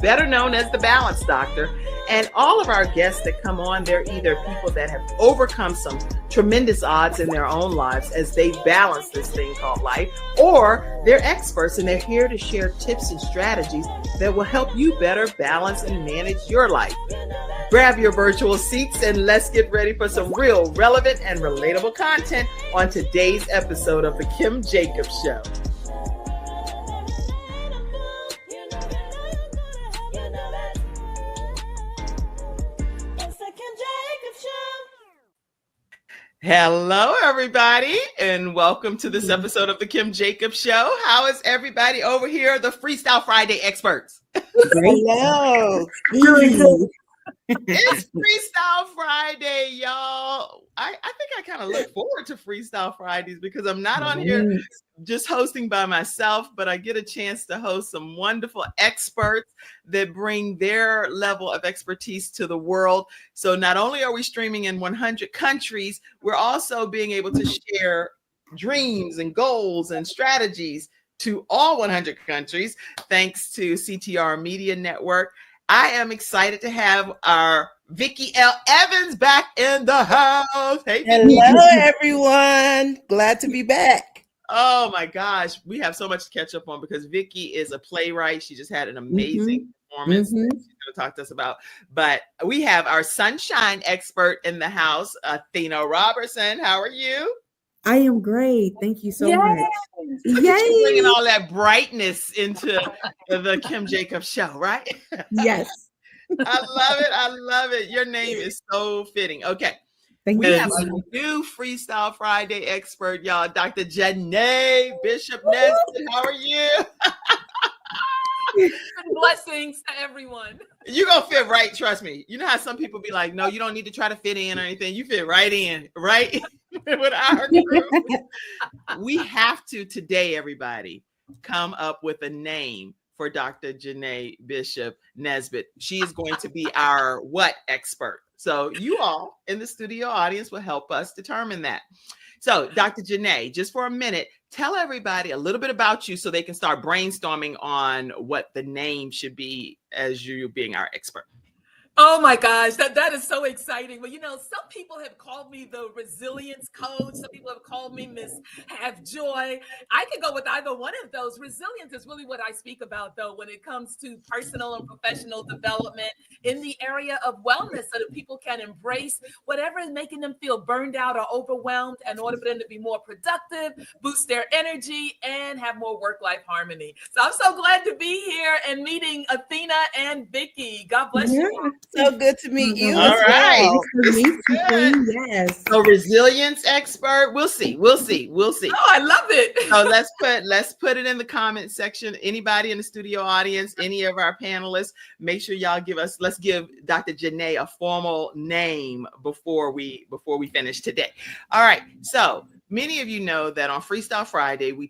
better known as the Balance Doctor. And all of our guests that come on, they're either people that have overcome some tremendous odds in their own lives as they balance this thing called life, or they're experts and they're here to share tips and strategies that will help you better balance and manage your life. Grab your virtual seats and let's get ready for some real relevant and relatable content on today's episode of The Kim Jacobs Show. Hello, everybody, and welcome to this episode of The Kim Jacobs Show. How is everybody over here, the Freestyle Friday experts? Hello. It's Freestyle Friday, y'all. I think I kind of look forward to Freestyle Fridays because I'm not on here just hosting by myself, but I get a chance to host some wonderful experts that bring their level of expertise to the world. So not only are we streaming in 100 countries, we're also being able to share dreams and goals and strategies to all 100 countries, thanks to CTR Media Network. I am excited to have our Vicki L. Evans back in the house. Hey, Vicki. Hello, everyone. Glad to be back. Oh my gosh, we have so much to catch up on because Vicki is a playwright. She just had an amazing performance that she's going to talk to us about. But we have our sunshine expert in the house, Athena Robertson. How are you? I am great. Thank you so much. Look at you bringing all that brightness into the Kim Jacobs Show, right? Yes. I love it. I love it. Your name is so fitting. Okay. Thank We you. have a new Freestyle Friday expert, y'all. Dr. Janae Bishop Nesbitt. How are you? Blessings to everyone. You're going to fit right. Trust me. You know how some people be like, no, you don't need to try to fit in or anything. You fit right in, right? With our group. We have to today, everybody, come up with a name for Dr. Janae Bishop Nesbitt. She is going to be our what expert. So you all in the studio audience will help us determine that. So Dr. Janae, just for a minute, tell everybody a little bit about you so they can start brainstorming on what the name should be as you being our expert. Oh my gosh, that is so exciting. Well, you know, some people have called me the resilience coach. Some people have called me Miss Have Joy. I could go with either one of those. Resilience is really what I speak about, though, when it comes to personal and professional development in the area of wellness, so that people can embrace whatever is making them feel burned out or overwhelmed in order for them to be more productive, boost their energy, and have more work-life harmony. So I'm so glad to be here and meeting Athena and Vicki. God bless you. So good to meet you. All right. Yes. So resilience expert. We'll see. Oh, I love it. So let's put it in the comment section. Anybody in the studio audience, any of our panelists, make sure y'all let's give Dr. Janae a formal name before we finish today. All right. So many of you know that on Freestyle Friday, we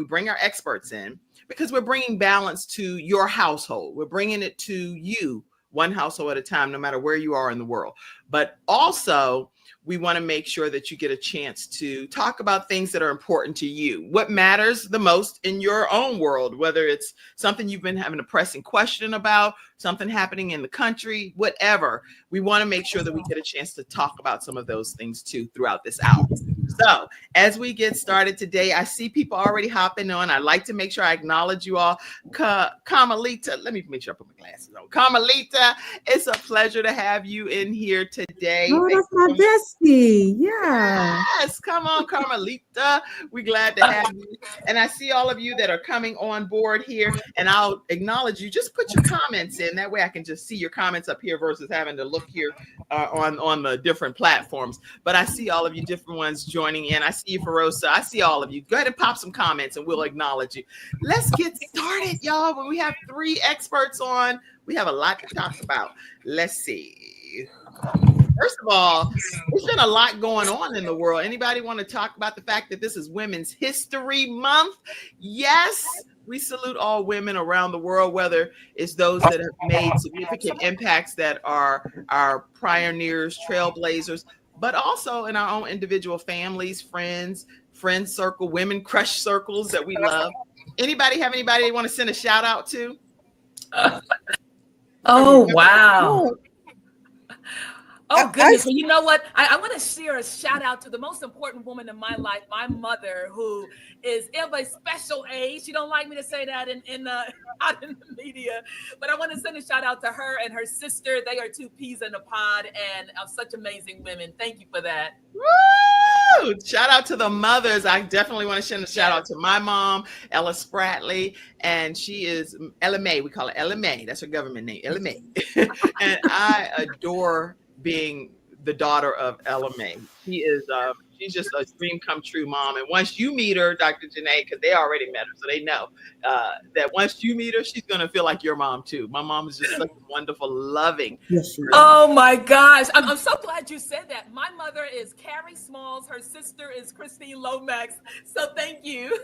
bring our experts in because we're bringing balance to your household. We're bringing it to you, one household at a time, no matter where you are in the world. But also, we want to make sure that you get a chance to talk about things that are important to you. What matters the most in your own world, whether it's something you've been having a pressing question about, something happening in the country, whatever. We want to make sure that we get a chance to talk about some of those things too throughout this hour. So as we get started today, I see people already hopping on. I'd like to make sure I acknowledge you all. Carmelita, let me make sure I put my glasses on. Carmelita, it's a pleasure to have you in here today. Oh, that's my bestie. Yeah. Yes, come on, Carmelita. We're glad to have you. And I see all of you that are coming on board here, and I'll acknowledge you. Just put your comments in. That way I can just see your comments up here versus having to look here on the different platforms. But I see all of you different ones joining in. I see you, Ferosa. I see all of you. Go ahead and pop some comments and we'll acknowledge you. Let's get started, y'all. When we have 3 experts on, we have a lot to talk about. Let's see. First of all, there's been a lot going on in the world. Anybody want to talk about the fact that this is Women's History Month? Yes, we salute all women around the world, whether it's those that have made significant impacts that are our pioneers, trailblazers, but also in our own individual families, friends circle, women crush circles that we love. Anybody have anybody they want to send a shout out to? Oh, wow. Oh, Oh, I- goodness. Well, you know what? I want to share a shout out to the most important woman in my life, my mother, who is of a special age. She don't like me to say that out in the media, but I want to send a shout out to her and her sister. They are two peas in a pod and are such amazing women. Thank you for that. Woo! Shout out to the mothers. I definitely want to send a shout out to my mom, Ella Spratley, and she is Ella May. We call her Ella May. That's her government name, Ella May. And I adore being the daughter of Ella May. She's just a dream come true mom. And once you meet her, Dr. Janae, because they already met her, so they know that once you meet her, she's gonna feel like your mom too. My mom is just such a wonderful, loving. Yes, she is. Oh my gosh. I'm so glad you said that. My mother is Carrie Smalls. Her sister is Christine Lomax. So thank you.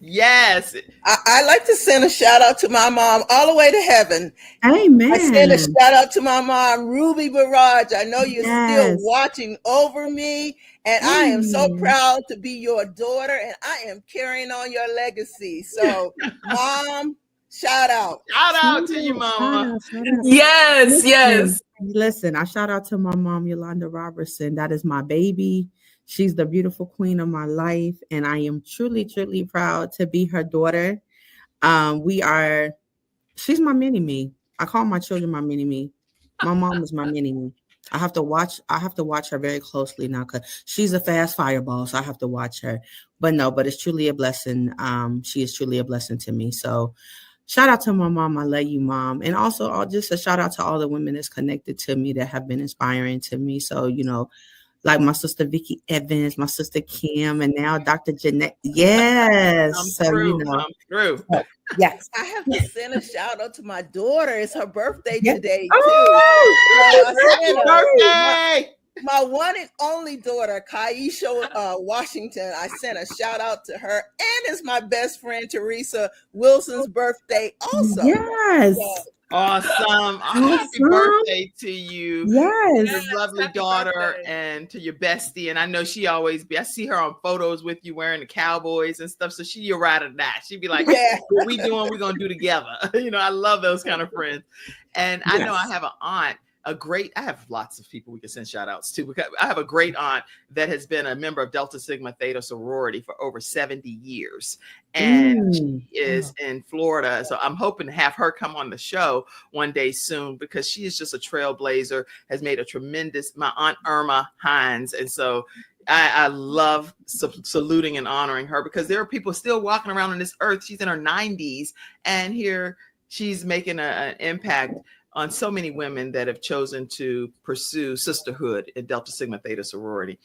Yes. I like to send a shout out to my mom all the way to heaven. Amen. I send a shout out to my mom, Ruby Barrage. I know you're still Yes. watching over me, and I am so Mm. proud to be your daughter, and I am carrying on your legacy. So, Mom, shout out. Shout out to you, Shout mama. out, shout out. Yes, yes. Listen, I shout out to my mom, Yolanda Robertson. That is my baby. She's the beautiful queen of my life, and I am truly, truly proud to be her daughter. She's my mini me. I call my children my mini me. My mom is my mini me. I have to watch her very closely now because she's a fast fireball, so I have to watch her. But it's truly a blessing. She is truly a blessing to me. So shout out to my mom. I love you, Mom. And also just a shout out to all the women that's connected to me that have been inspiring to me. So, like my sister Vicki Evans, my sister Kim, and now Dr. Jeanette. Yes. I'm through. Yes. I have to send a shout out to my daughter. It's her birthday Yes. today, too. Oh, I send Birthday! my one and only daughter, Kaisha Washington, I sent a shout out to her. And it's my best friend, Teresa Wilson's birthday also. Yes. So, Awesome. Happy birthday to you. Yes. Your lovely Happy daughter birthday. and to your bestie. And I know I see her on photos with you wearing the Cowboys and stuff. So you're right at that. She'd be like, yeah. what we doing, we're going to do together. I love those kind of friends. And I know I have an aunt, I have lots of people we can send shout outs to, because I have a great aunt that has been a member of Delta Sigma Theta sorority for over 70 years. And she is in Florida. So I'm hoping to have her come on the show one day soon, because she is just a trailblazer, has made my Aunt Irma Hines. And so I love saluting and honoring her, because there are people still walking around on this earth. She's in her 90s, and here she's making an impact on so many women that have chosen to pursue sisterhood in Delta Sigma Theta sorority.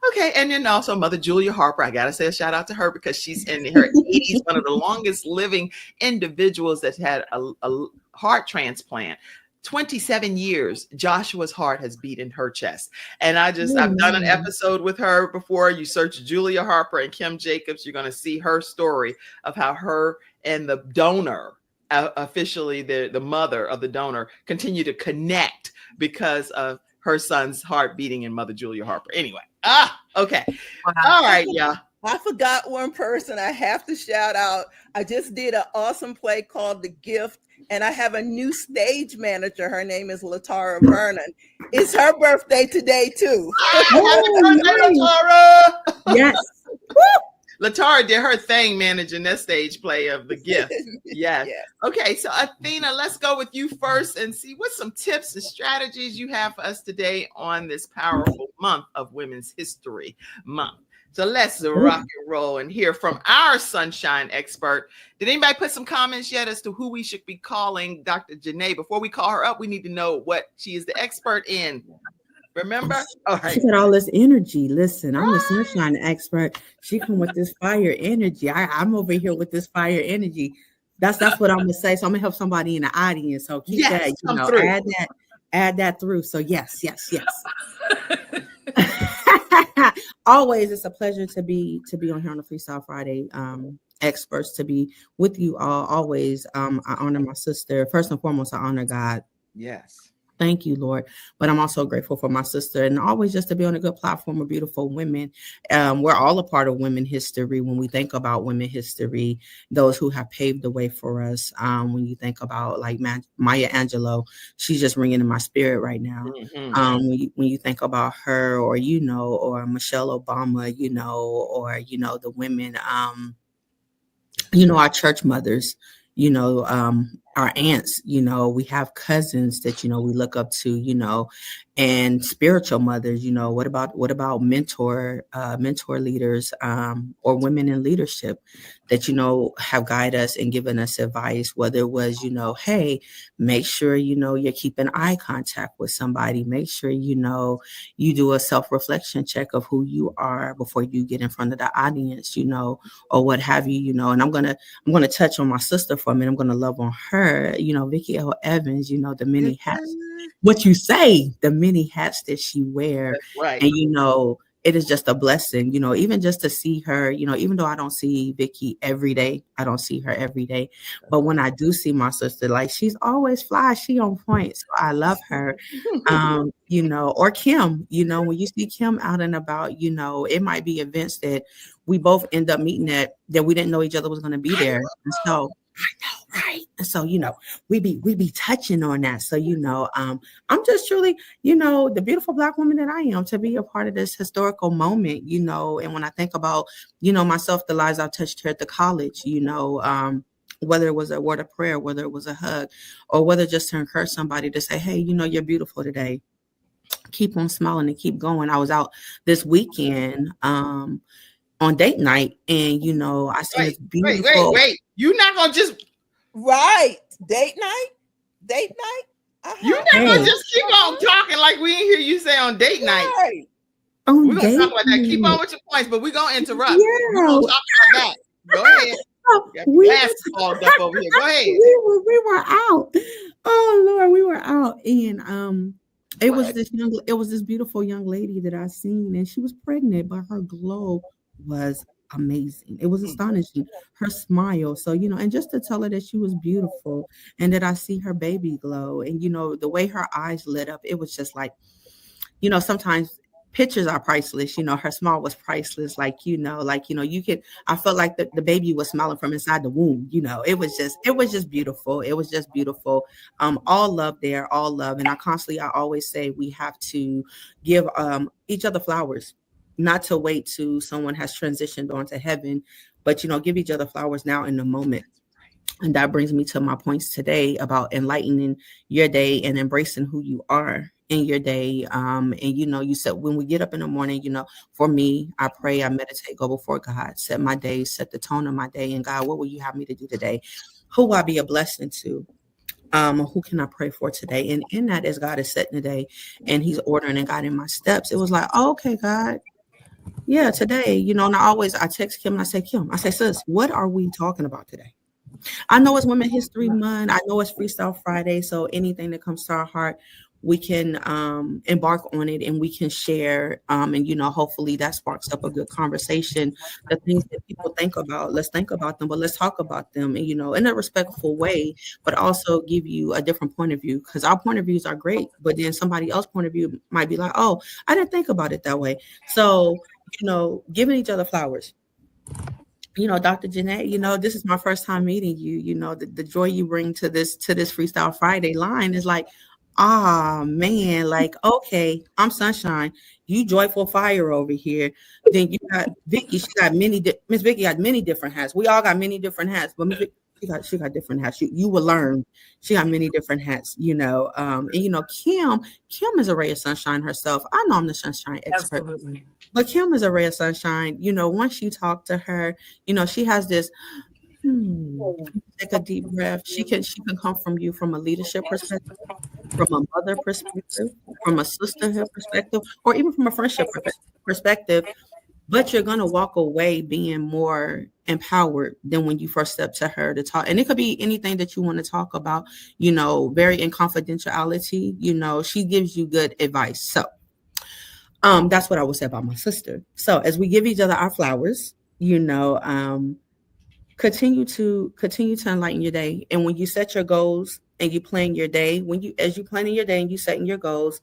Okay. And then also Mother Julia Harper. I got to say a shout out to her, because she's in her 80s, one of the longest living individuals that's had a heart transplant. 27 years, Joshua's heart has beat in her chest. And I've done an episode with her before. You search Julia Harper and Kim Jacobs, you're going to see her story of how her and the donor, officially the mother of the donor, continue to connect because of her son's heart beating in Mother Julia Harper. Anyway, okay. Wow. All right, yeah. I forgot one person I have to shout out. I just did an awesome play called The Gift, and I have a new stage manager. Her name is Latara Vernon. It's her birthday today, too. Latara! Yes. Latara did her thing managing that stage play of The Gift. Yes. Yeah. Okay, so Athena, let's go with you first and see what some tips and strategies you have for us today on this powerful month of Women's History Month. So let's rock and roll and hear from our sunshine expert. Did anybody put some comments yet as to who we should be calling Dr. Janae? Before we call her up, we need to know what she is the expert in. Remember? All right. She got all this energy. Listen, I'm the sunshine expert. She come with this fire energy. I'm over here with this fire energy. That's what I'm gonna say. So I'm gonna help somebody in the audience. So keep that, add that through. So yes. Always, it's a pleasure to be on here on the Freestyle Friday. Experts, to be with you all always. I honor my sister. First and foremost, I honor God. Yes. Thank you, Lord. But I'm also grateful for my sister, and always just to be on a good platform of beautiful women. We're all a part of women history when we think about women history, those who have paved the way for us. When you think about like Maya Angelou, she's just ringing in my spirit right now. Mm-hmm. When you think about her, or or Michelle Obama, or the women, our church mothers, our aunts, we have cousins that, we look up to, and spiritual mothers, what about mentor leaders, or women in leadership that, have guided us and given us advice, whether it was, hey, make sure, you're keeping eye contact with somebody, make sure, you do a self-reflection check of who you are before you get in front of the audience, or what have you, and I'm gonna touch on my sister for a minute. I'm gonna love on her, Vicki L. Evans, the many hats. What you say, the many hats that she wear. That's right. And it is just a blessing, even just to see her, even though I don't see Vicki every day, I don't see her every day. But when I do see my sister, like she's always fly, she on point. So I love her. Or Kim, when you see Kim out and about, it might be events that we both end up meeting at that we didn't know each other was going to be there. And so I know, right? And so, we be touching on that. So, I'm just truly, the beautiful Black woman that I am to be a part of this historical moment, and when I think about, myself, the lives I've touched here at the college, whether it was a word of prayer, whether it was a hug, or whether just to encourage somebody to say, hey, you're beautiful today. Keep on smiling and keep going. I was out this weekend, on date night, and I see this beautiful. Wait! You're not gonna just date night. You're not gonna just keep on talking like we ain't hear you say on date night. Right. We're gonna talk about that. Keep on with your points, but we're gonna interrupt. We're gonna talk about that. Go ahead. All up over here. Go ahead. We were out. Oh Lord, we were out, and it was this beautiful young lady that I seen, and she was pregnant, but her glow was amazing. It was astonishing. Her smile. So, and just to tell her that she was beautiful and that I see her baby glow, and, the way her eyes lit up, it was just like, sometimes pictures are priceless. Her smile was priceless. You could, I felt like the baby was smiling from inside the womb. It was just beautiful. It was just beautiful. All love there, all love. And I always say we have to give each other flowers, not to wait till someone has transitioned on to heaven, but, give each other flowers now in the moment. And that brings me to my points today about enlightening your day and embracing who you are in your day. And, you said when we get up in the morning, for me, I pray, I meditate, go before God, set my day, set the tone of my day. And God, what will you have me to do today? Who will I be a blessing to? Who can I pray for today? And in that, as God is setting the day and he's ordering and guiding my steps, it was like, oh, okay, God. Yeah, today, and I text Kim and I say, sis, what are we talking about today? I know it's Women's History Month. I know it's Freestyle Friday. So anything that comes to our heart, we can embark on it and we can share. And, hopefully that sparks up a good conversation. The things that people think about, let's think about them, but let's talk about them, and, in a respectful way, but also give you a different point of view, because our point of views are great. But then somebody else's point of view might be like, oh, I didn't think about it that way. So, giving each other flowers. Dr. Janae, this is my first time meeting you. The joy you bring to this Freestyle Friday line is like, man, like, okay, I'm sunshine. You joyful fire over here. Then you got Vicki. Miss Vicki got many different hats. We all got many different hats, but Miss Vicki, she got different hats. You will learn. She got many different hats, and Kim is a ray of sunshine herself. I know I'm the sunshine expert. Absolutely. But Kim is a ray of sunshine. Once you talk to her, she has this, take a deep breath. She can come from you from a leadership perspective, from a mother perspective, from a sisterhood perspective, or even from a friendship perspective. But you're going to walk away being more empowered than when you first step to her to talk. And it could be anything that you want to talk about, very in confidentiality. She gives you good advice. So that's what I would say about my sister. So as we give each other our flowers, continue to enlighten your day. And when you set your goals and you plan your day, as you planning your day and you setting your goals,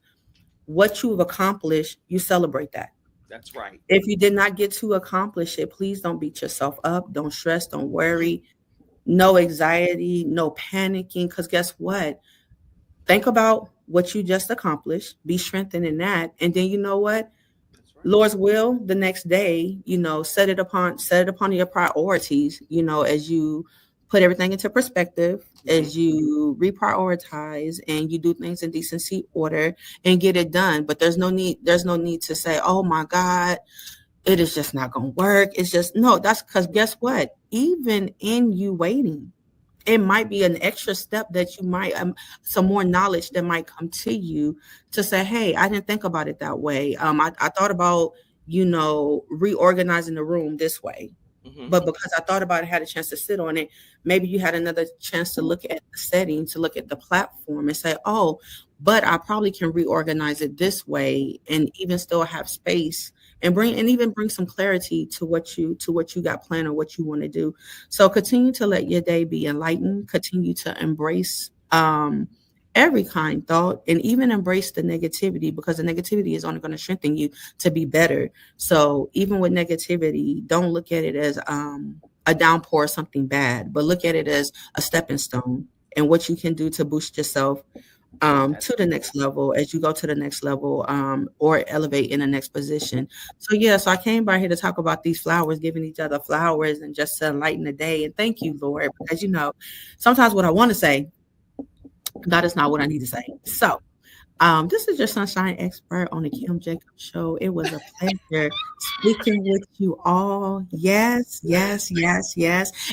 what you've accomplished, you celebrate that. That's right. If you did not get to accomplish it, please don't beat yourself up. Don't stress. Don't worry. No anxiety, no panicking. Because guess what? Think about what you just accomplished. Be strengthened in that. And then you know what? That's right. Lord's will, the next day, set it upon your priorities, as you put everything into perspective, as you reprioritize and you do things in decency order and get it done. But there's no need to say, oh my God, it is just not going to work. It's just, no, that's because guess what? Even in you waiting, it might be an extra step that you might, some more knowledge that might come to you to say, hey, I didn't think about it that way. I thought about, reorganizing the room this way. But because I thought about it, had a chance to sit on it, maybe you had another chance to look at the setting, to look at the platform and say, oh, but I probably can reorganize it this way and even still have space and bring some clarity to what you got planned or what you want to do. So continue to let your day be enlightened, continue to embrace every kind thought, and even embrace the negativity, because the negativity is only going to strengthen you to be better. So even with negativity, don't look at it as a downpour or something bad, but look at it as a stepping stone and what you can do to boost yourself to the next level as you go to the next level or elevate in the next position. So I came by here to talk about these flowers, giving each other flowers and just to enlighten the day. And thank you, Lord, because sometimes what I want to say, that is not what I need to say. So this is your sunshine expert on the Kim Jacobs Show. It was a pleasure speaking with you all. Yes.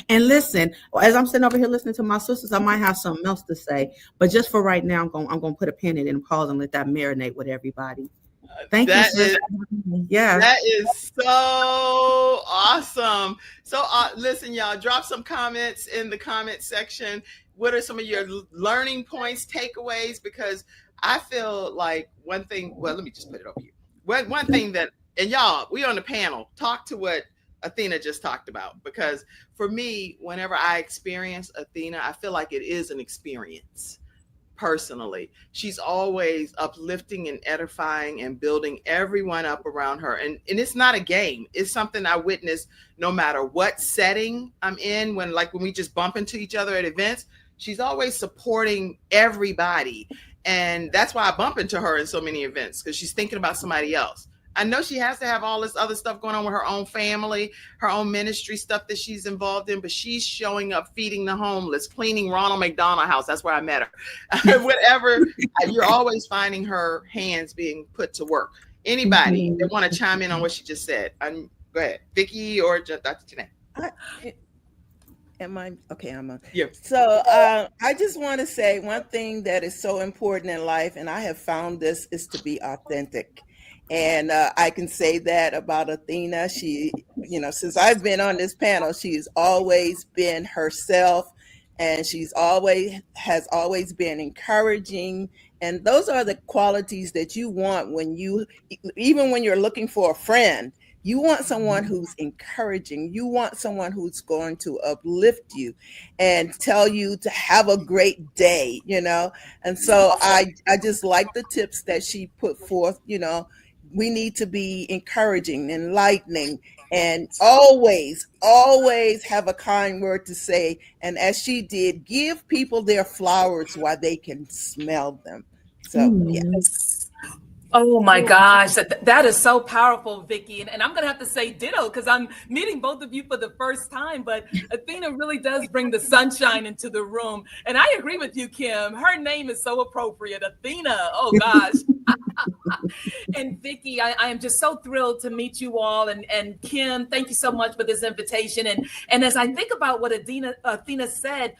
And listen, as I'm sitting over here listening to my sisters, I might have something else to say. But just for right now, I'm going to put a pin in it and pause and let that marinate with everybody. Thank you, sis. That is so awesome. So listen, y'all, drop some comments in the comment section. What are some of your learning points, takeaways? Because I feel like one thing, well, let me just put it over here. One thing that, and y'all, we on the panel, talk to what Athena just talked about. Because for me, whenever I experience Athena, I feel like it is an experience. Personally, she's always uplifting and edifying and building everyone up around her. And it's not a game. It's something I witness no matter what setting I'm in. When we just bump into each other at events, she's always supporting everybody. And that's why I bump into her in so many events, because she's thinking about somebody else. I know she has to have all this other stuff going on with her own family, her own ministry stuff that she's involved in, but she's showing up, feeding the homeless, cleaning Ronald McDonald House. That's where I met her. Whatever, you're always finding her hands being put to work. Anybody that want to chime in on what she just said? Go ahead, Vicki or Dr. Janae. Am I okay? I'm on. Yeah. So I just want to say one thing that is so important in life, and I have found this, is to be authentic. And I can say that about Athena. She, since I've been on this panel, she's always been herself, and has always been encouraging. And those are the qualities that you want even when you're looking for a friend. You want someone who's encouraging. You want someone who's going to uplift you and tell you to have a great day, And so I just like the tips that she put forth. We need to be encouraging, enlightening, and always have a kind word to say. And as she did, give people their flowers while they can smell them. So, yes. Oh my gosh, that is so powerful, Vicki. And I'm going to have to say ditto, because I'm meeting both of you for the first time. But Athena really does bring the sunshine into the room. And I agree with you, Kim. Her name is so appropriate. Athena. Oh, gosh. And Vicki, I am just so thrilled to meet you all. And Kim, thank you so much for this invitation. And as I think about what Athena said,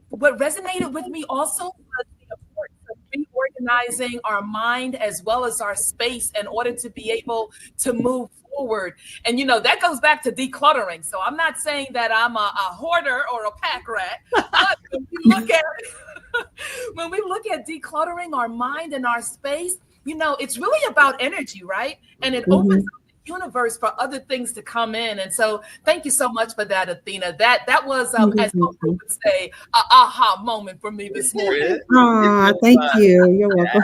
what resonated with me also was the importance of reorganizing our mind as well as our space in order to be able to move forward. And that goes back to decluttering. So I'm not saying that I'm a hoarder or a pack rat, but when we look at decluttering our mind and our space, it's really about energy, right? And it opens up the universe for other things to come in. And so thank you so much for that, Athena. That was, as Oprah would say, a aha moment for me this morning. Thank you. You're welcome.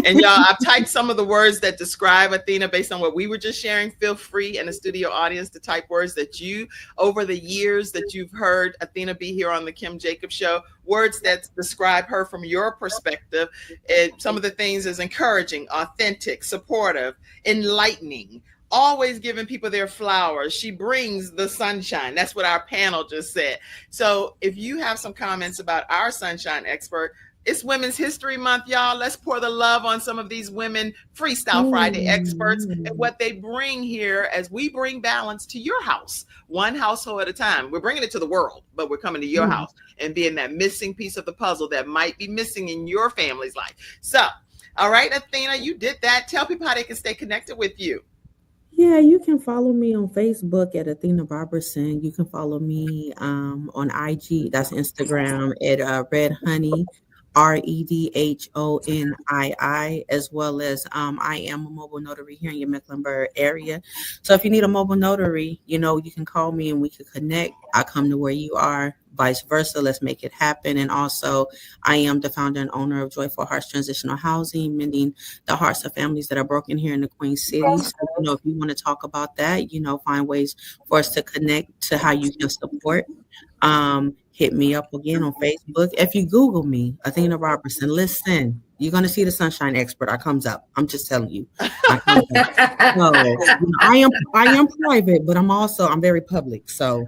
And y'all, I've typed some of the words that describe Athena based on what we were just sharing. Feel free in the studio audience to type words that you, over the years that you've heard Athena be here on the Kim Jacobs Show, words that describe her from your perspective. And some of the things is encouraging, authentic, supportive, enlightening, always giving people their flowers. She brings the sunshine. That's what our panel just said. So if you have some comments about our sunshine expert, it's Women's History Month, y'all. Let's pour the love on some of these women Freestyle Friday experts and what they bring here as we bring balance to your house, one household at a time. We're bringing it to the world, but we're coming to your house and being that missing piece of the puzzle that might be missing in your family's life. So, all right, Athena, you did that. Tell people how they can stay connected with you. Yeah, you can follow me on Facebook at Athena Robertson. You can follow me on IG, that's Instagram, at Red Honey. REDHONII, as well as I am a mobile notary here in your Mecklenburg area. So if you need a mobile notary, you can call me and we can connect. I come to where you are, vice versa. Let's make it happen. And also, I am the founder and owner of Joyful Hearts Transitional Housing, mending the hearts of families that are broken here in the Queen City. So, if you want to talk about that, find ways for us to connect to how you can support. Hit me up again on Facebook. If you Google me, Athena Robertson, listen, you're going to see the sunshine expert. I comes up. I'm just telling you. So, I am private, but I'm very public. So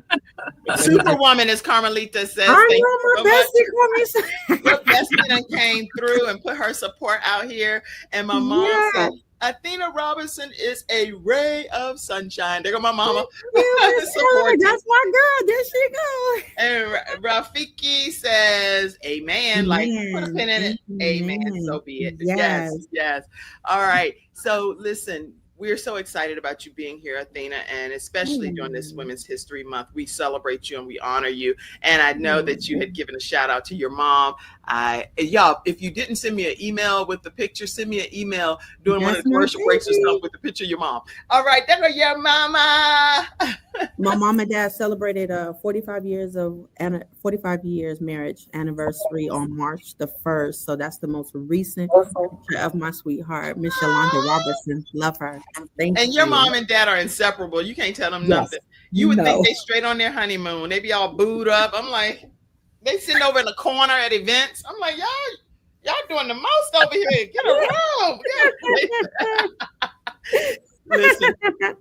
Superwoman, as Carmelita says. I know my bestie. Your bestie done came through and put her support out here. And my mom said, Athena Robinson is a ray of sunshine. There go my mama. That's my girl. There she goes. And Rafiki says, amen. Like, put a pin in it. Amen. So be it. Yes. All right. So listen, we're so excited about you being here, Athena, and especially during this Women's History Month. We celebrate you and we honor you. And I know that you had given a shout out to your mom. Y'all, if you didn't send me an email with the picture, send me an email during one of the commercial breaks or stuff with the picture of your mom. All right, there go your mama. My mom and dad celebrated 45 years marriage anniversary on March the 1st. So that's the most recent picture of my sweetheart, Miss Yolanda Robertson. Love her. Thank you. Your mom and dad are inseparable. You can't tell them nothing. You would think they straight on their honeymoon. They be all booed up. I'm like, they sitting over in the corner at events. I'm like, y'all doing the most over here. Get around. Listen,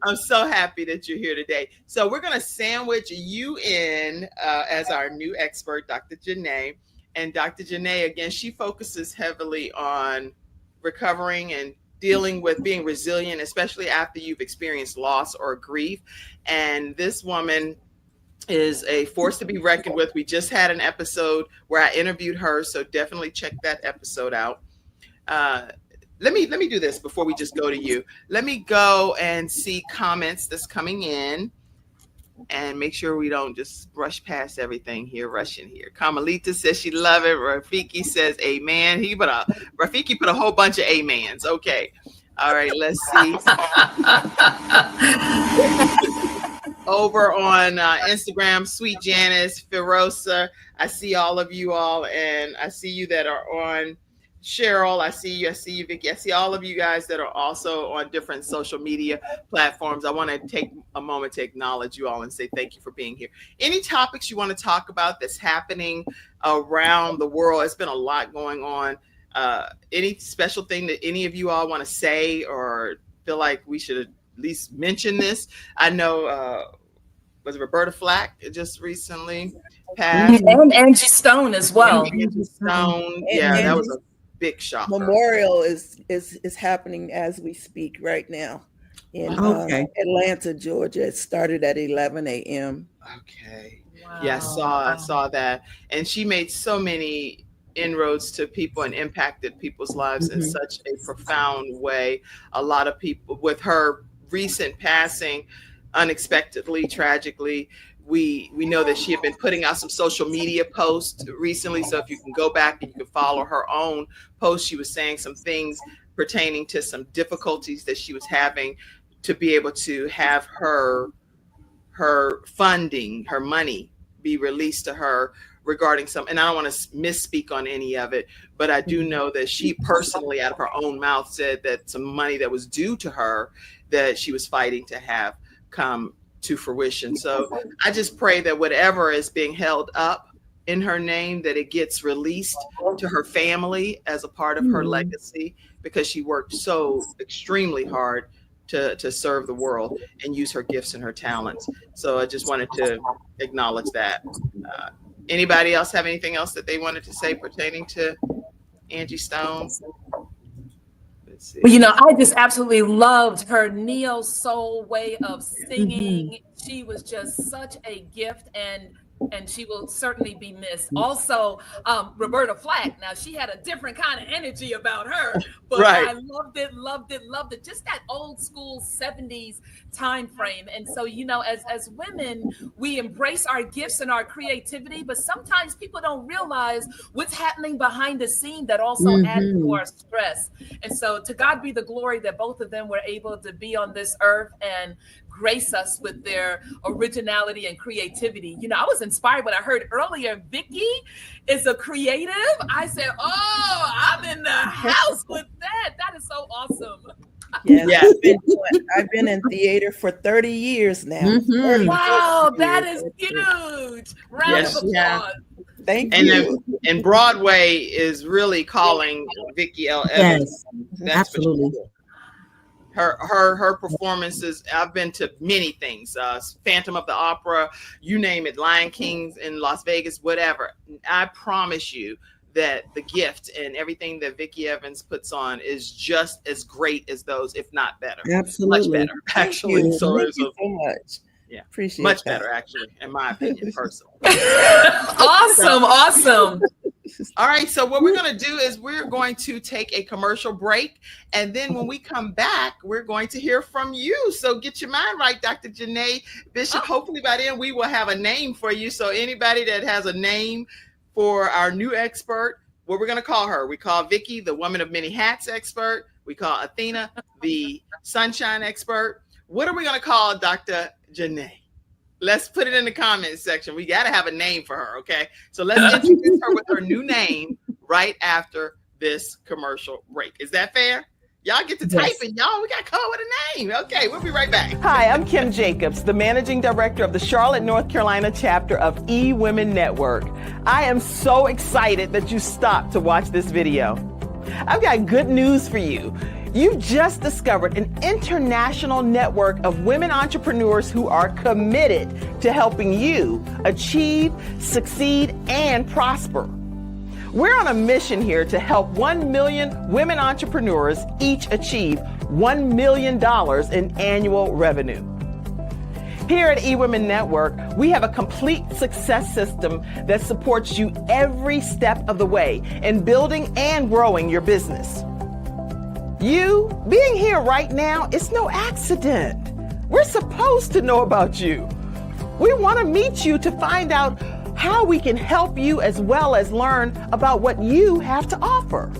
I'm so happy that you're here today. So we're going to sandwich you in as our new expert, Dr. Janae. And Dr. Janae, again, she focuses heavily on recovering and dealing with being resilient, especially after you've experienced loss or grief. And this woman is a force to be reckoned with. We just had an episode where I interviewed her, so definitely check that episode out. Let me do this before we just go to you. Let me go and see comments that's coming in and make sure we don't just rush past everything here, rushing here. Carmelita says she love it. Rafiki says amen. Rafiki put a whole bunch of amens. Okay. All right, let's see. Over on Instagram, Sweet Janice, Ferosa, I see all of you all, and I see you that are on Cheryl. I see you, Vicky. I see all of you guys that are also on different social media platforms. I want to take a moment to acknowledge you all and say thank you for being here. Any topics you want to talk about that's happening around the world? It's been a lot going on. Any special thing that any of you all want to say or feel like we should at least mention this? I know, was it Roberta Flack just recently passed? And Angie Stone as well. Angie Stone. Yeah, that was a big shock. Memorial is happening as we speak right now in Atlanta, Georgia. It started at 11 a.m. Okay. Wow. Yeah, I saw that. And she made so many inroads to people and impacted people's lives in such a profound way. A lot of people, with her recent passing, unexpectedly, tragically, we know that she had been putting out some social media posts recently. So if you can go back and you can follow her own post, she was saying some things pertaining to some difficulties that she was having to be able to have her funding, her money be released to her regarding some, and I don't want to misspeak on any of it, but I do know that she personally out of her own mouth said that some money that was due to her that she was fighting to have come to fruition. So I just pray that whatever is being held up in her name, that it gets released to her family as a part of her legacy, because she worked so extremely hard to serve the world and use her gifts and her talents. So I just wanted to acknowledge that. Anybody else have anything else that they wanted to say pertaining to Angie Stone? Let's see. Well, you know, I just absolutely loved her neo soul way of singing. She was just such a gift, and she will certainly be missed. Also, Roberta Flack. Now, she had a different kind of energy about her, but right. I loved it. Just that old school 70s time frame. And so, you know, as women, we embrace our gifts and our creativity, but sometimes people don't realize what's happening behind the scene that also adds to our stress. And so, to God be the glory that both of them were able to be on this earth and grace us with their originality and creativity. You know, I was inspired when I heard earlier Vicky is a creative. I said, oh, I'm in the house with that. That is so awesome. Yes. I've been in theater for 30 years now. Wow, that is huge. Round of applause. Thank you. And Broadway is really calling Vicky L. Evans. Yes, absolutely. Her performances, I've been to many things, Phantom of the Opera, you name it, Lion Kings in Las Vegas, whatever. I promise you that the gift and everything that Vicky Evans puts on is just as great as those, if not better. Absolutely. Much better, actually. Thank you so much. Yeah, appreciate much that. better, actually, in my opinion, personally. Awesome. All right, so what we're going to do is we're going to take a commercial break, and then when we come back, we're going to hear from you. So get your mind right, Dr. Janae Bishop. Hopefully by then we will have a name for you. So anybody that has a name for our new expert, what we're going to call her, we call Vicky the woman of many hats expert. We call Athena the sunshine expert. What are we going to call Dr. Janae? Let's put it in the comments section. We got to have a name for her, okay? So let's introduce her with her new name right after this commercial break. Is that fair? Y'all get to typing, y'all. We got to come up with a name. Okay, we'll be right back. Hi, I'm Kim Jacobs, the managing director of the Charlotte, North Carolina chapter of eWomen Network. I am so excited that you stopped to watch this video. I've got good news for you. You've just discovered an international network of women entrepreneurs who are committed to helping you achieve, succeed, and prosper. We're on a mission here to help 1 million women entrepreneurs each achieve $1 million in annual revenue. Here at eWomen Network, we have a complete success system that supports you every step of the way in building and growing your business. You being here right now, it's no accident. We're supposed to know about you. We want to meet you to find out how we can help you as well as learn about what you have to offer.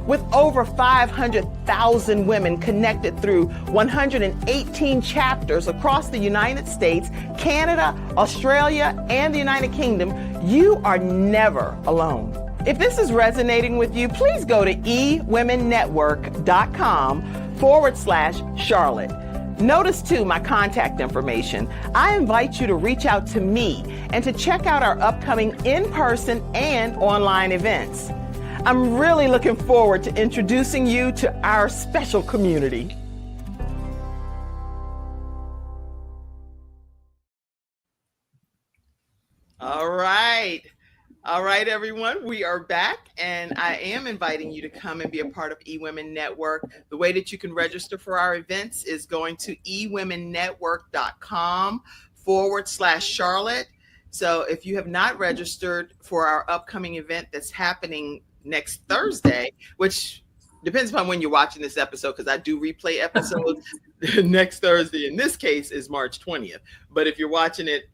With over 500,000 women connected through 118 chapters across the United States, Canada, Australia, and the United Kingdom, you are never alone. If this is resonating with you, please go to ewomennetwork.com/Charlotte. Notice too my contact information. I invite you to reach out to me and to check out our upcoming in-person and online events. I'm really looking forward to introducing you to our special community. All right, everyone, we are back, and I am inviting you to come and be a part of eWomen Network. The way that you can register for our events is going to ewomennetwork.com/Charlotte. So if you have not registered for our upcoming event that's happening next Thursday, which depends upon when you're watching this episode, because I do replay episodes next Thursday. In this case is March 20th. But if you're watching it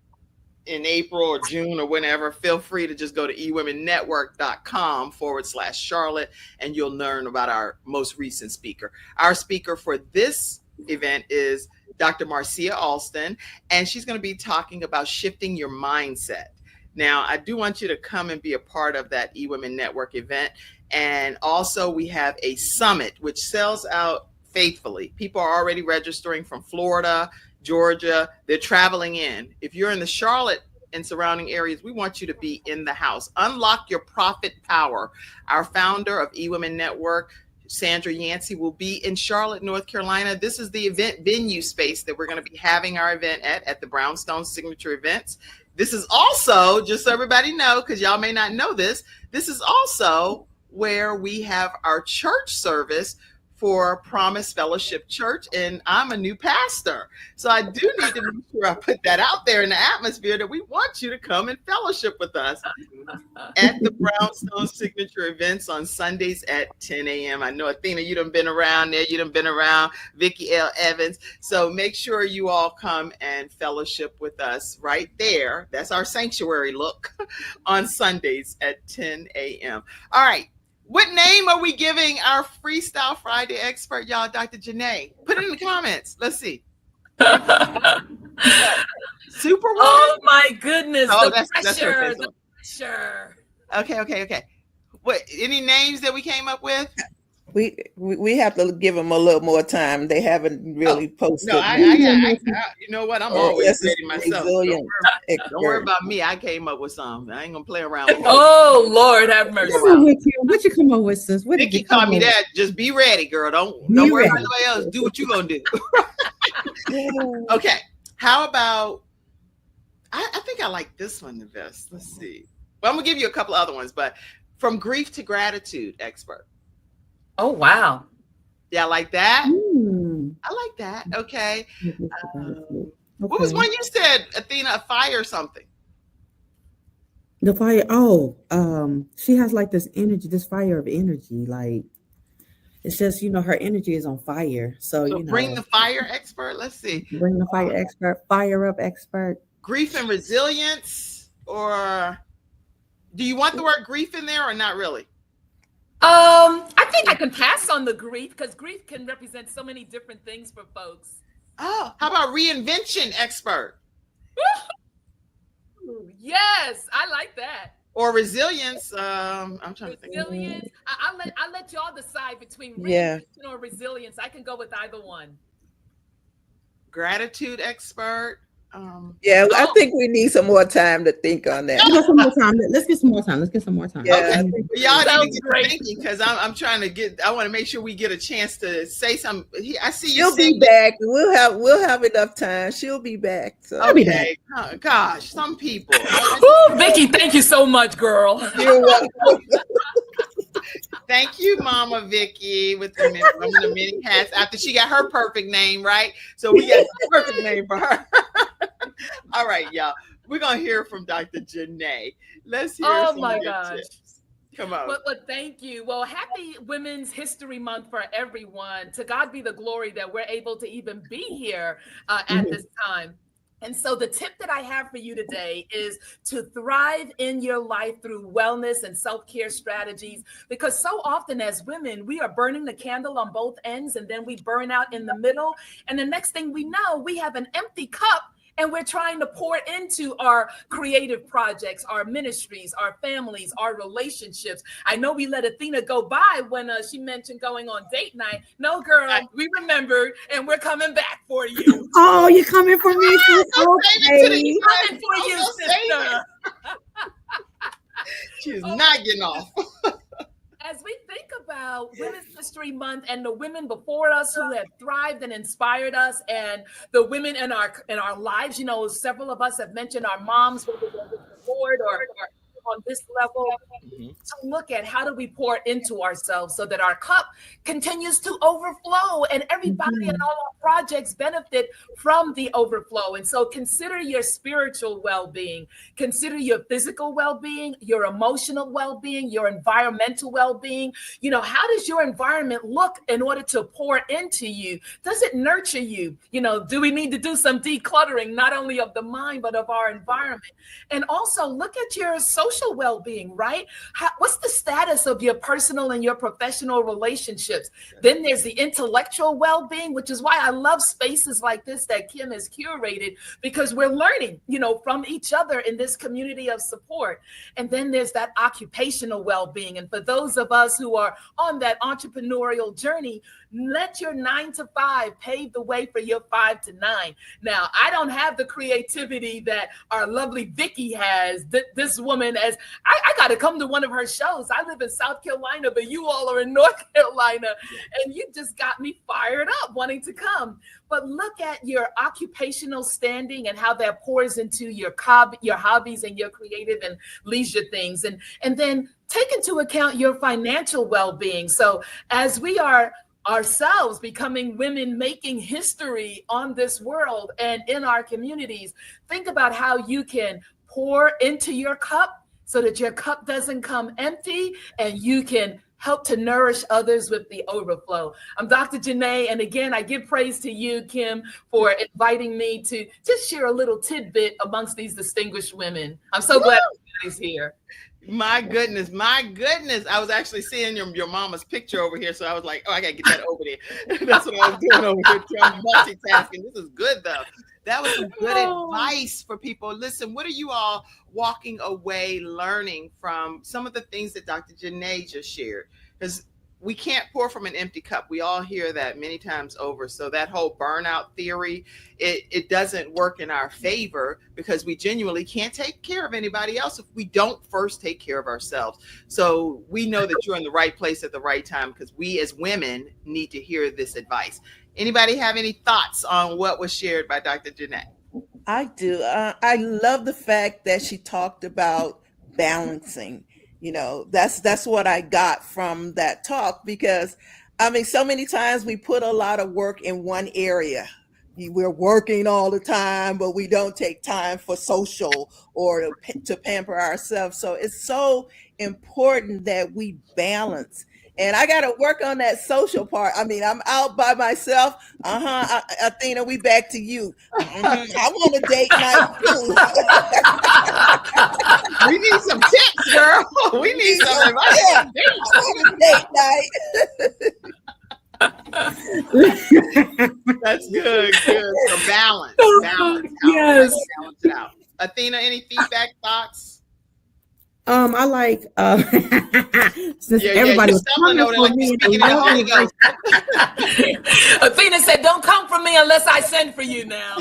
in April or June or whenever, feel free to just go to ewomennetwork.com/Charlotte, and you'll learn about our most recent speaker. Our speaker for this event is Dr. Marcia Alston, and she's going to be talking about shifting your mindset. Now, I do want you to come and be a part of that eWomen Network event. And also we have a summit, which sells out faithfully. People are already registering from Florida, Georgia. They're traveling in. If you're in the Charlotte and surrounding areas, we want you to be in the house. Unlock your profit power. Our founder of eWomen Network, Sandra Yancey, will be in Charlotte, North Carolina. This is the event venue space that we're going to be having our event at the Brownstone Signature Events. This is also, just so everybody know, because y'all may not know this is also where we have our church service for Promise Fellowship Church, and I'm a new pastor. So I do need to make sure I put that out there in the atmosphere that we want you to come and fellowship with us at the Brownstone Signature Events on Sundays at 10 a.m. I know, Athena, you done been around there. You done been around Vicki L. Evans. So make sure you all come and fellowship with us right there. That's our sanctuary look on Sundays at 10 a.m. All right. What name are we giving our Freestyle Friday expert, y'all, Dr. Janae? Put it in the comments. Let's see. Superwoman? Oh my goodness. Oh, the that's pressure. The pressure. Okay. What, any names that we came up with? We have to give them a little more time. They haven't really posted. No, I you know what? I'm always ready myself. Don't worry about me. I came up with some. I ain't gonna play around with Oh Lord, have mercy. What you come up with, sis? What Vicky taught me that. Just be ready, girl. Don't worry about nobody else. Do what you gonna do. Okay. How about? I think I like this one the best. Let's see. Well, I'm gonna give you a couple other ones, but from grief to gratitude, expert. Oh wow. Yeah, I like that. I like that. Okay. What was one you said, Athena? Fire or something? The fire. Oh, she has like this energy, this fire of energy. Like it's just, her energy is on fire. So bring the fire, expert. Let's see. Bring the fire, expert. Fire up, expert. Grief and resilience, or do you want the word grief in there or not really? I think I can pass on the grief because grief can represent so many different things for folks. Oh, how about reinvention, expert? Yes, I like that. Or resilience. I'm trying to think. Resilience. I'll let y'all decide between reinvention or resilience. I can go with either one. Gratitude, expert. I think we need some more time to think on that. Let's get some more time. Yeah. Okay. Well, y'all need to great. get thinking because I'm trying to I want to make sure we get a chance to say something. I see you. She'll be back. We'll have enough time. She'll be back. So. Okay. Oh, gosh, some people. Ooh, Vicki, thank you so much, girl. You're welcome. Thank you, Mama Vicki, with the many hats. After she got her perfect name, right? So we got the perfect name for her. All right, y'all. We're gonna hear from Dr. Janae. Let's hear. Oh my gosh. Tips. Come on. Well, thank you. Well, happy Women's History Month for everyone. To God be the glory that we're able to even be here at this time. And so the tip that I have for you today is to thrive in your life through wellness and self-care strategies, because so often as women, we are burning the candle on both ends and then we burn out in the middle. And the next thing we know, we have an empty cup and we're trying to pour into our creative projects, our ministries, our families, our relationships. I know we let Athena go by when she mentioned going on date night. No, girl, we remembered and we're coming back for you. Oh, you're coming for me, sis? Coming for you, sister. She's not getting off. As we think about Women's History Month and the women before us who have thrived and inspired us, and the women in our lives, several of us have mentioned our moms, whether they're with the board or on this level, to look at how do we pour into ourselves so that our cup continues to overflow and everybody and all our projects benefit from the overflow. And so consider your spiritual well-being, consider your physical well-being, your emotional well-being, your environmental well-being. How does your environment look in order to pour into you? Does it nurture you? Do we need to do some decluttering, not only of the mind, but of our environment? And also look at your social well-being, right? What's the status of your personal and your professional relationships? Then there's the intellectual well-being, which is why I love spaces like this that Kim has curated, because we're learning, from each other in this community of support. And then there's that occupational well-being. And for those of us who are on that entrepreneurial journey, let your 9 to 5 pave the way for your 5 to 9. Now, I don't have the creativity that our lovely Vicky has. This woman, as I got to come to one of her shows. I live in South Carolina, but you all are in North Carolina, and you just got me fired up wanting to come. But look at your occupational standing and how that pours into your hobbies and your creative and leisure things. And then take into account your financial well-being. So as we are ourselves becoming women making history on this world and in our communities, think about how you can pour into your cup so that your cup doesn't come empty, and you can help to nourish others with the overflow. I'm Dr. Janae, and again, I give praise to you, Kim, for inviting me to just share a little tidbit amongst these distinguished women. I'm so glad everybody's here. My goodness. I was actually seeing your mama's picture over here, so I was like, oh, I gotta get that over there. That's what I was doing over here, trying multitasking. This is good though. That was some good advice for people. Listen, what are you all walking away learning from some of the things that Dr. Janae just shared? Because we can't pour from an empty cup. We all hear that many times over. So that whole burnout theory, it doesn't work in our favor, because we genuinely can't take care of anybody else if we don't first take care of ourselves. So we know that you're in the right place at the right time, because we as women need to hear this advice. Anybody have any thoughts on what was shared by Dr. Janae? I do. I love the fact that she talked about balancing. That's what I got from that talk, because so many times we put a lot of work in one area. We're working all the time, but we don't take time for social or to pamper ourselves. So it's so important that we balance. And I got to work on that social part. I'm out by myself. Athena, we back to you. I want a date night too. We need some tips, girl. We need some advice. Yeah, I want a date night. That's good. So balance. Yes. Balance it out. Athena, any feedback, thoughts? I like since everybody was coming for me. Athena said, "Don't come for me unless I send for you." Now,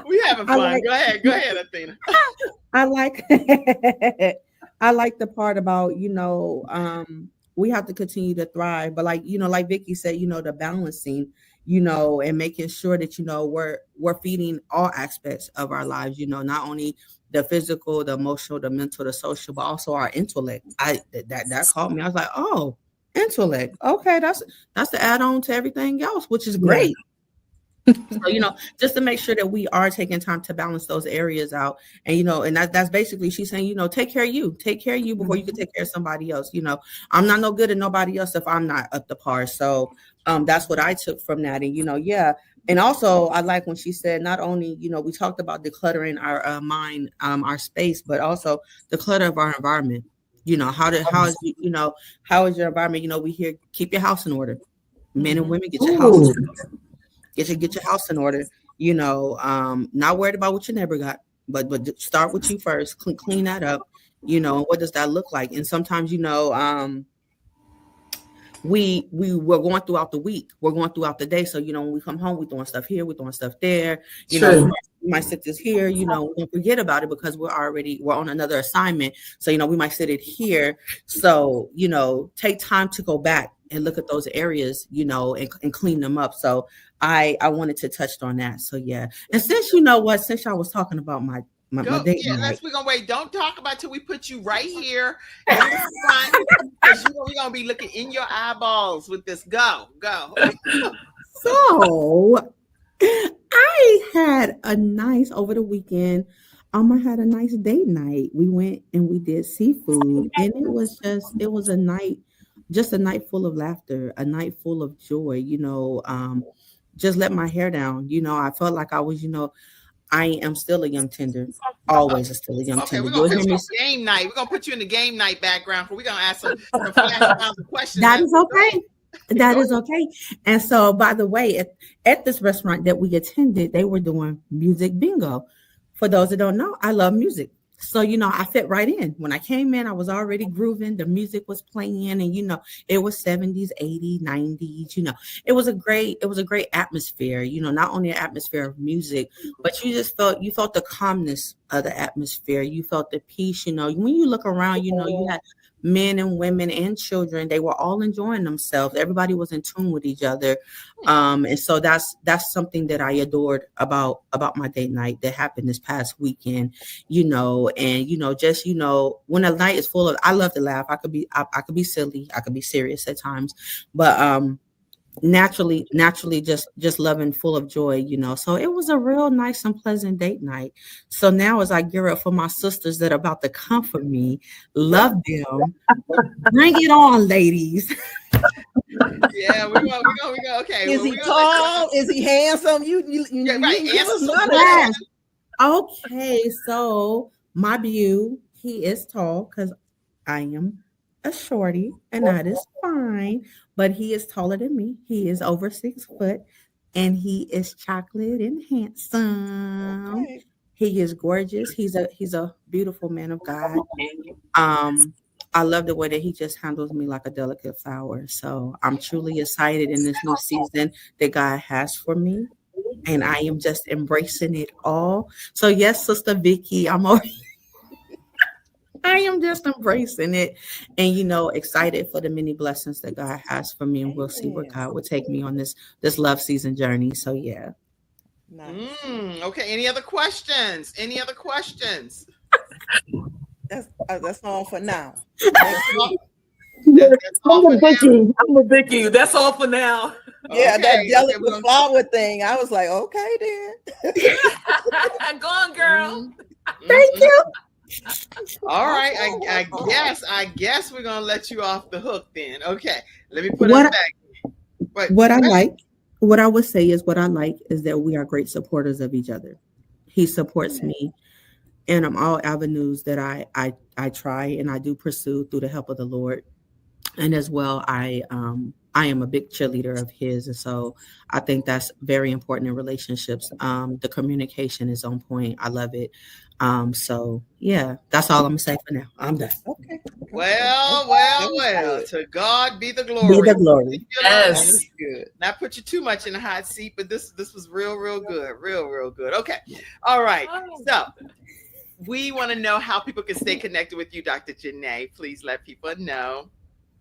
we having fun. Go ahead, Athena. I like the part about we have to continue to thrive, but like Vicky said, the balancing, and making sure that we're feeding all aspects of our lives. Not only the physical, the emotional, the mental, the social, but also our intellect. That caught me. I was like, oh, intellect. Okay, that's the add-on to everything else, which is great. So, just to make sure that we are taking time to balance those areas out. And, and that's basically, she's saying, take care of you before you can take care of somebody else. I'm not no good at nobody else if I'm not up to par. So that's what I took from that. And, and also I like when she said, not only, we talked about decluttering our mind, our space, but also the clutter of our environment. How is your environment? We hear, keep your house in order. Men and women, get your house in order. Get your house in order, not worried about what your neighbor got, but start with you first, clean that up, and what does that look like? And sometimes, we were going throughout the week, we're going throughout the day. So, when we come home, we're doing stuff here, we're doing stuff there, we might sit this here, we don't forget about it because we're on another assignment. So, we might sit it here. So, take time to go back and look at those areas, and clean them up. So I wanted to touch on that. So yeah. And since since I was talking about my date night, we're gonna wait. Don't talk about till we put you right here in the front, because we're gonna be looking in your eyeballs with this. Go. So I had a nice over the weekend. I had a nice date night. We went and we did seafood, and it was a night. Just a night full of laughter, a night full of joy, just let my hair down. I felt like I was, I am still a young tender. Always still a young Okay, tender. we're gonna You'll put hear you me. on game night. We're gonna put you in the game night background. We're gonna ask some flash rounds of questions. That is okay. That Go is okay. And so, by the way, at this restaurant that we attended, they were doing music bingo. For those that don't know, I love music. So, I fit right in. When I came in, I was already grooving. The music was playing, and it was 70s, 80s, 90s. It was a great atmosphere, not only an atmosphere of music, but you felt the calmness of the atmosphere. You felt the peace, when you look around, you had men and women and children. They were all enjoying themselves. Everybody was in tune with each other. And so that's something that I adored about my date night that happened this past weekend, and just when a night is full of, I love to laugh. I could be silly, I could be serious at times, but naturally just loving, full of joy, so it was a real nice and pleasant date night. So now, as I gear up for my sisters that are about to come for me, love them, bring it on, ladies. Yeah, we go. Okay. Is he tall? Is he handsome? Yeah, right. give us none of Yes. that. Okay, so my view, he is tall because I am a shorty, and that is fine. But he is taller than me. He is over 6 foot, and he is chocolate and handsome. Okay. He is gorgeous. He's a beautiful man of God. I love the way that he just handles me like a delicate flower. So I'm truly excited in this new season that God has for me, and I am just embracing it all. So yes, Sister Vicky, I am just embracing it, and excited for the many blessings that God has for me, and we'll see where God will take me on this love season journey. So yeah. Nice. Okay. Any other questions? That's all for now. That's all I'm for now. I'm a Vicky. That's all for now. Yeah, that Okay, delicate we're gonna- flower thing. I was like, okay then. Go on, girl. Thank you. All right. I guess we're gonna let you off the hook then. Okay. Let me put it back. But What I would say is that we are great supporters of each other. He supports me in all avenues that I try and I do pursue through the help of the Lord. And as well, I am a big cheerleader of his, and so I think that's very important in relationships. The communication is on point. I love it. So yeah, that's all I'm gonna say for now. I'm done. Okay. Well. To God be the glory. Be the glory. Yes. That's good. Not put you too much in the hot seat, but this was real good. Real good. Okay. All right. So we want to know how people can stay connected with you, Dr. Janae. Please let people know.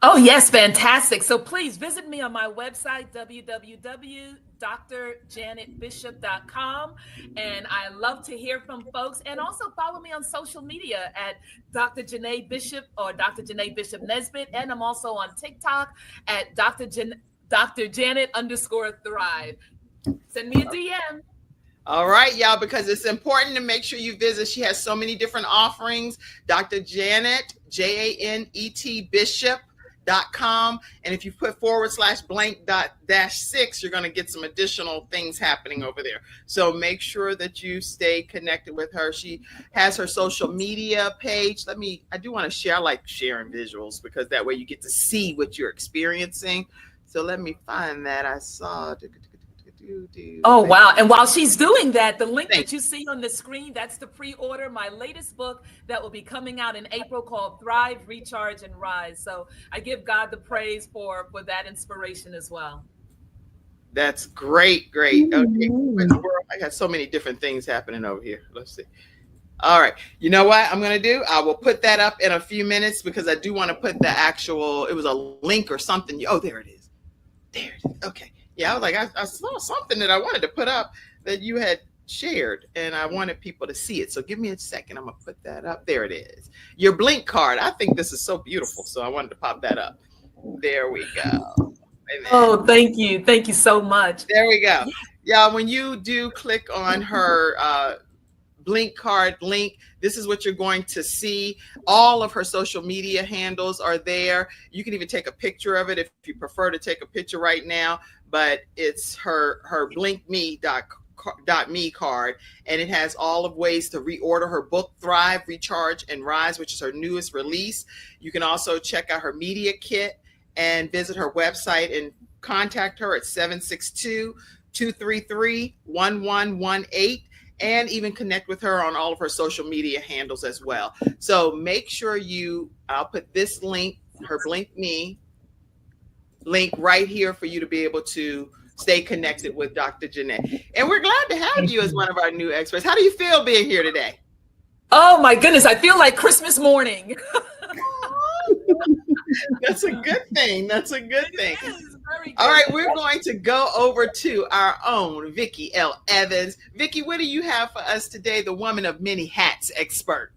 Oh, yes, fantastic. So please visit me on my website, www.drjanetbishop.com. And I love to hear from folks. And also follow me on social media at Dr. Janae Bishop or Dr. Janae Bishop Nesbitt. And I'm also on TikTok at Dr. Janet_Thrive. Send me a DM. All right, y'all, because it's important to make sure you visit. She has so many different offerings. Dr. Janet, JANET Bishop.com. And if you put /blank.-6, you're going to get some additional things happening over there. So make sure that you stay connected with her. She has her social media page. I do want to share, I like sharing visuals because that way you get to see what you're experiencing. So let me find that. I saw. Oh, wow. And while she's doing that, the link that you see on the screen, that's to pre-order my latest book that will be coming out in April called Thrive, Recharge, and Rise. So I give God the praise for that inspiration as well. That's great. Okay. I got so many different things happening over here. Let's see. All right. You know what I'm going to do? I will put that up in a few minutes because I do want to put the actual, it was a link or something. Oh, there it is. Okay. Yeah, I was like, I saw something that I wanted to put up that you had shared, and I wanted people to see it. So give me a second. I'm going to put that up. There it is. Your Blink card. I think this is so beautiful, so I wanted to pop that up. There we go. Oh, thank you. Thank you so much. There we go. Yeah, when you do click on her Blink card link, this is what you're going to see. All of her social media handles are there. You can even take a picture of it if you prefer to take a picture right now, but it's her blinkme.com .me card, and it has all of ways to reorder her book, Thrive, Recharge, and Rise, which is her newest release. You can also check out her media kit and visit her website and contact her at 762-233-1118, and even connect with her on all of her social media handles as well. So make sure I'll put this link, her Blink Me link right here for you to be able to stay connected with Dr. Janae. And we're glad to have you as one of our new experts. How do you feel being here today? Oh my goodness, I feel like Christmas morning. That's a good thing. That's a good thing. Very good. All right, we're going to go over to our own Vicki L. Evans. Vicki, what do you have for us today, the woman of many hats expert?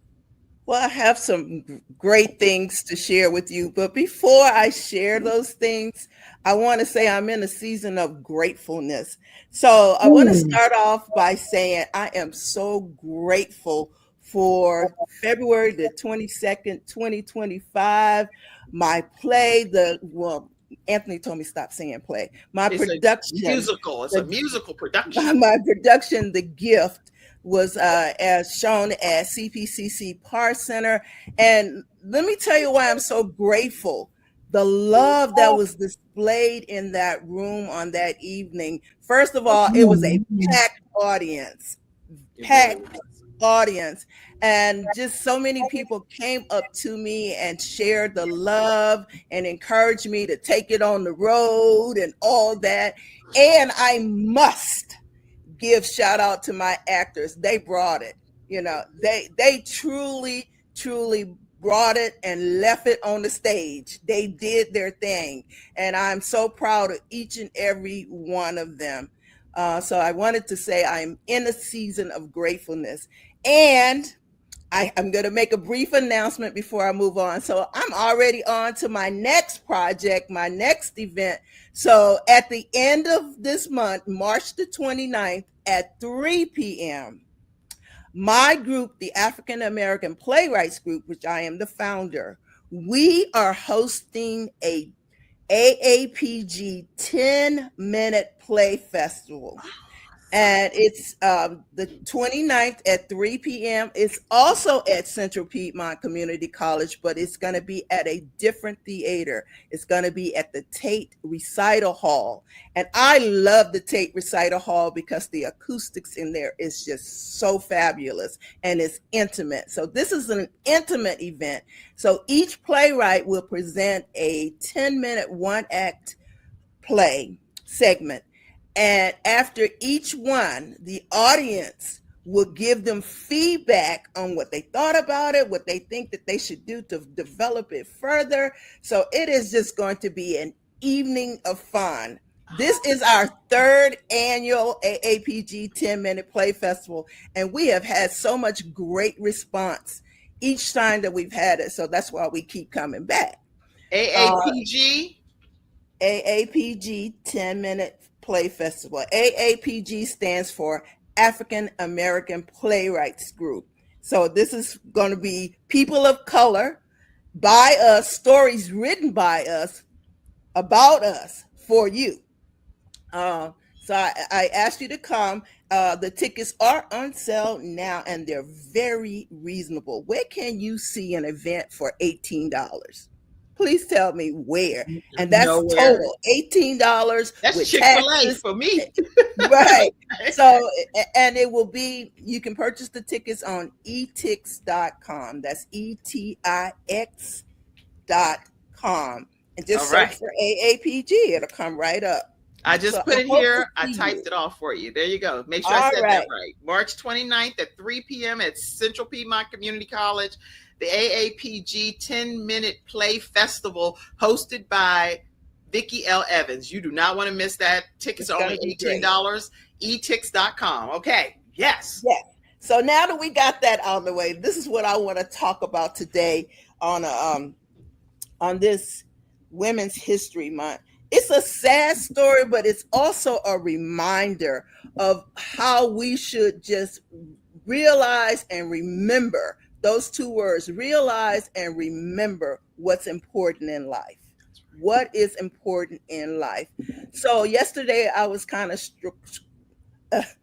Well, I have some great things to share with you. But before I share those things, I want to say I'm in a season of gratefulness. So I want to start off by saying I am so grateful for February the 22nd, 2025. My play, Anthony told me stop saying play. It's a musical production. My production, The Gift, was as shown at CPCC Par Center. And let me tell you why I'm so grateful. The love that was displayed in that room on that evening. First of all, it was a packed audience. And just so many people came up to me and shared the love and encouraged me to take it on the road and all that. And I must give shout out to my actors. They brought it. They truly brought it and left it on the stage. They did their thing, and I'm so proud of each and every one of them. So I wanted to say I'm in a season of gratefulness, and I'm going to make a brief announcement before I move on. So I'm already on to my next project, my next event. So at the end of this month, March the 29th at 3 p.m., my group, the African American Playwrights Group, which I am the founder, we are hosting a AAPG 10-minute play festival. And it's the 29th at 3 p.m. It's also at Central Piedmont Community College, but it's going to be at a different theater. It's going to be at the Tate Recital Hall. And I love the Tate Recital Hall because the acoustics in there is just so fabulous and it's intimate. So this is an intimate event. So each playwright will present a 10-minute one-act play segment. And after each one, the audience will give them feedback on what they thought about it, what they think that they should do to develop it further. So it is just going to be an evening of fun. This is our third annual AAPG 10-minute play festival, and we have had so much great response each time that we've had it. So that's why we keep coming back. AAPG 10-minute play festival. AAPG stands for African American Playwrights Group. So this is going to be people of color, by us, stories written by us, about us, for you. So I asked you to come. The tickets are on sale now, and they're very reasonable. Where can you see an event for $18? Please tell me where. And that's nowhere. Total $18. That's with Chick-fil-A taxes. for me. Right. So, and it will be, you can purchase the tickets on etix.com. That's etix.com. And just search for AAPG. It'll come right up. I just put it here. I typed it off for you. There you go. Make sure I said that right. March 29th at 3 p.m. at Central Piedmont Community College. The AAPG 10-minute play festival hosted by Vicki L. Evans. You do not want to miss that. Tickets are only $18. etix.com. Okay. Yes. Yes. So now that we got that out of the way, this is what I want to talk about today on this Women's History Month. It's a sad story, but it's also a reminder of how we should just realize and remember those two words, realize and remember what's important in life. What is important in life? So yesterday I was kind of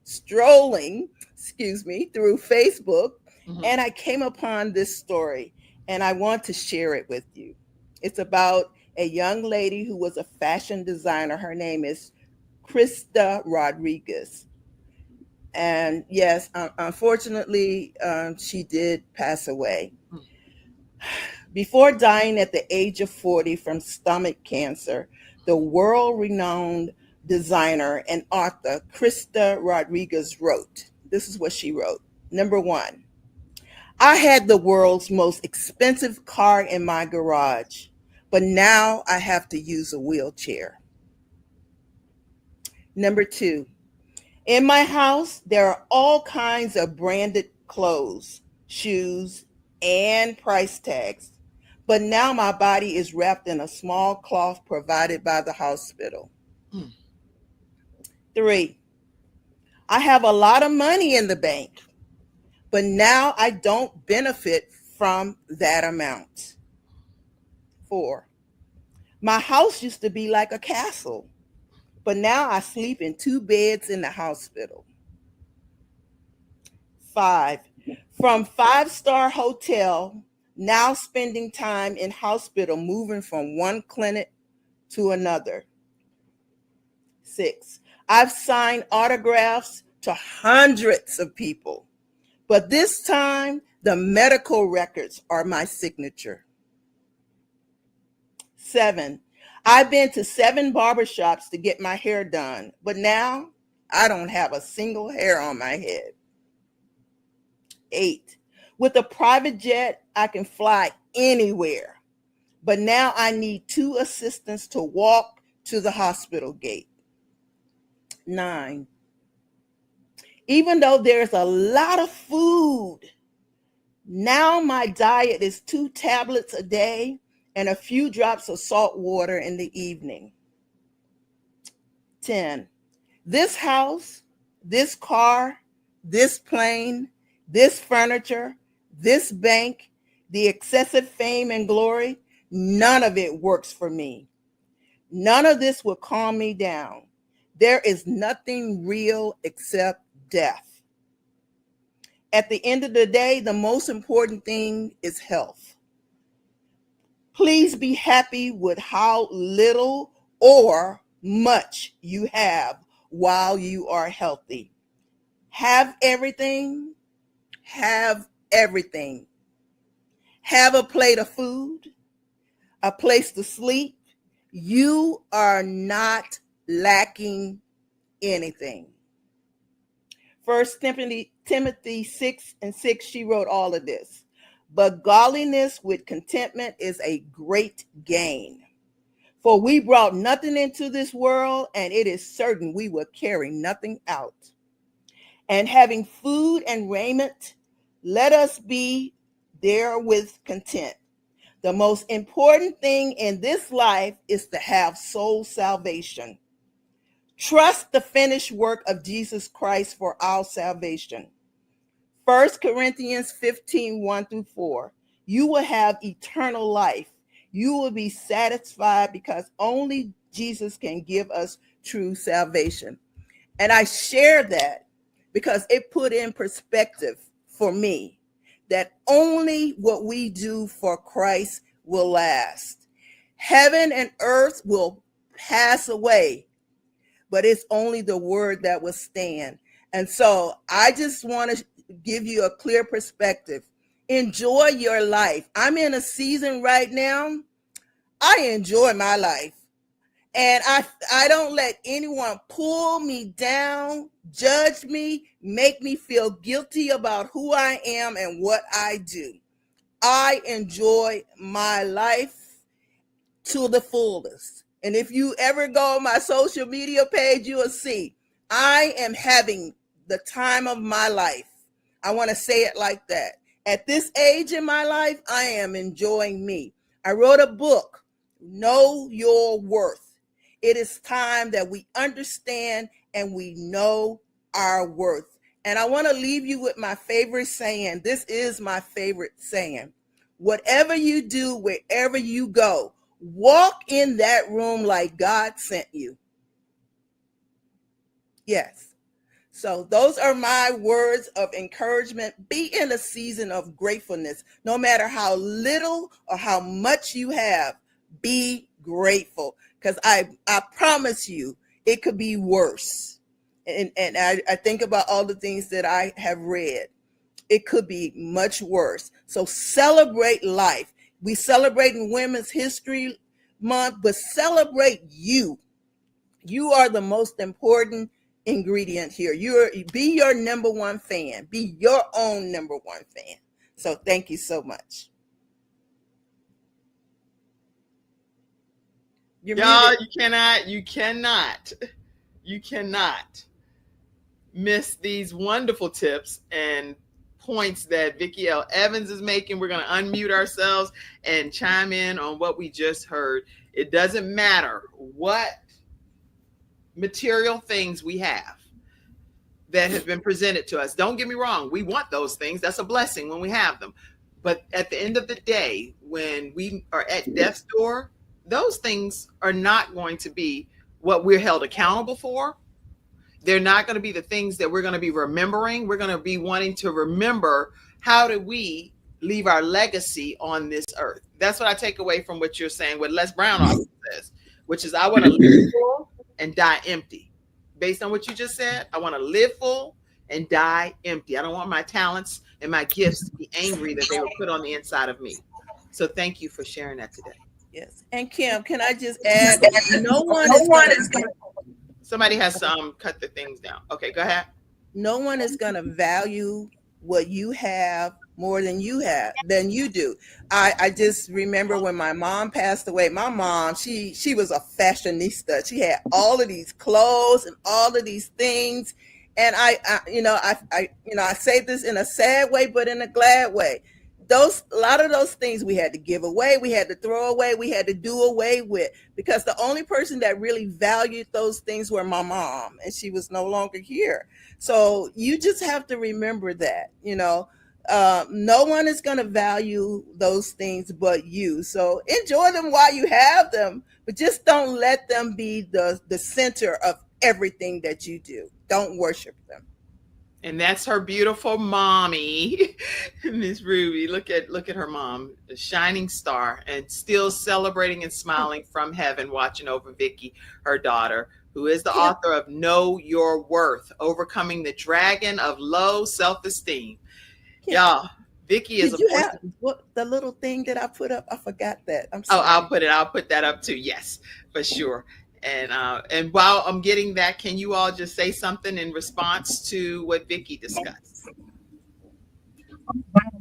strolling, through Facebook, Mhm. and I came upon this story, and I want to share it with you. It's about a young lady who was a fashion designer. Her name is Krista Rodriguez. And yes, unfortunately, she did pass away. Before dying at the age of 40 from stomach cancer, the world renowned designer and author Krista Rodriguez wrote, this is what she wrote. Number one, I had the world's most expensive car in my garage, but now I have to use a wheelchair. Number two, in my house, there are all kinds of branded clothes, shoes, and price tags. But now my body is wrapped in a small cloth provided by the hospital. Mm. Three, I have a lot of money in the bank, but now I don't benefit from that amount. Four, my house used to be like a castle, but now I sleep in two beds in the hospital. Five, from five-star hotel, now spending time in hospital, moving from one clinic to another. Six, I've signed autographs to hundreds of people, but this time the medical records are my signature. Seven, I've been to 7 barbershops to get my hair done, but now I don't have a single hair on my head. 8, with a private jet, I can fly anywhere, but now I need 2 assistants to walk to the hospital gate. 9, even though there's a lot of food, now my diet is 2 tablets a day and a few drops of salt water in the evening. 10, this house, this car, this plane, this furniture, this bank, the excessive fame and glory, none of it works for me. None of this will calm me down. There is nothing real except death. At the end of the day, the most important thing is health. Please be happy with how little or much you have while you are healthy. Have everything. Have everything. Have a plate of food, a place to sleep. You are not lacking anything. First Timothy 6:6, she wrote all of this. But godliness with contentment is a great gain. For we brought nothing into this world, and it is certain we will carry nothing out. And having food and raiment, let us be therewith content. The most important thing in this life is to have soul salvation. Trust the finished work of Jesus Christ for our salvation. 1 Corinthians 15:1-4. You will have eternal life. You will be satisfied because only Jesus can give us true salvation. And I share that because it put in perspective for me that only what we do for Christ will last. Heaven and earth will pass away, but it's only the word that will stand. And so I just want to give you a clear perspective. Enjoy your life. I'm in a season right now. I enjoy my life. And I don't let anyone pull me down, judge me, make me feel guilty about who I am and what I do. I enjoy my life to the fullest. And if you ever go on my social media page, you will see I am having the time of my life. I want to say it like that. At this age in my life, I am enjoying me. I wrote a book, Know Your Worth. It is time that we understand and we know our worth. And I want to leave you with my favorite saying. This is my favorite saying. Whatever you do, wherever you go, walk in that room like God sent you. Yes. So those are my words of encouragement. Be in a season of gratefulness. No matter how little or how much you have, be grateful. Because I promise you, it could be worse. And I think about all the things that I have read. It could be much worse. So celebrate life. We celebrate in Women's History Month, but celebrate you. You are the most important ingredient here. Be your number one fan. Be your own number one fan. So thank you so much. Y'all, you cannot miss these wonderful tips and points that Vicki L. Evans is making. We're going to unmute ourselves and chime in on what we just heard. It doesn't matter what material things we have that have been presented to us. Don't get me wrong. We want those things. That's a blessing when we have them. But at the end of the day, when we are at death's door, those things are not going to be what we're held accountable for. They're not going to be the things that we're going to be remembering. We're going to be wanting to remember, how do we leave our legacy on this earth? That's what I take away from what you're saying, what Les Brown also says, which is I want to live full and die empty. Based on what you just said, I want to live full and die empty. I don't want my talents and my gifts to be angry that they were put on the inside of me. So thank you for sharing that today. Yes. And Kim, can I just add, no one is going to... Somebody has cut the things down. Okay, go ahead. No one is going to value what you have more than you do. I just remember when my mom passed away. My mom, she was a fashionista. She had all of these clothes and all of these things. And I say this in a sad way, but in a glad way. A lot of those things we had to give away, we had to throw away, we had to do away with, because the only person that really valued those things were my mom, and she was no longer here. So you just have to remember that, no one is going to value those things but you. So enjoy them while you have them, but just don't let them be the center of everything that you do. Don't worship them. And that's her beautiful mommy, Miss Ruby. Look at her mom, a shining star, and still celebrating and smiling from heaven, watching over Vicki, her daughter, who is the author of Know Your Worth, Overcoming the Dragon of Low Self-Esteem. Y'all, Vicki is the little thing that I put up. I forgot that. I'm sorry. I'll put that up too. Yes, for sure. And while I'm getting that, can you all just say something in response to what Vicki discussed?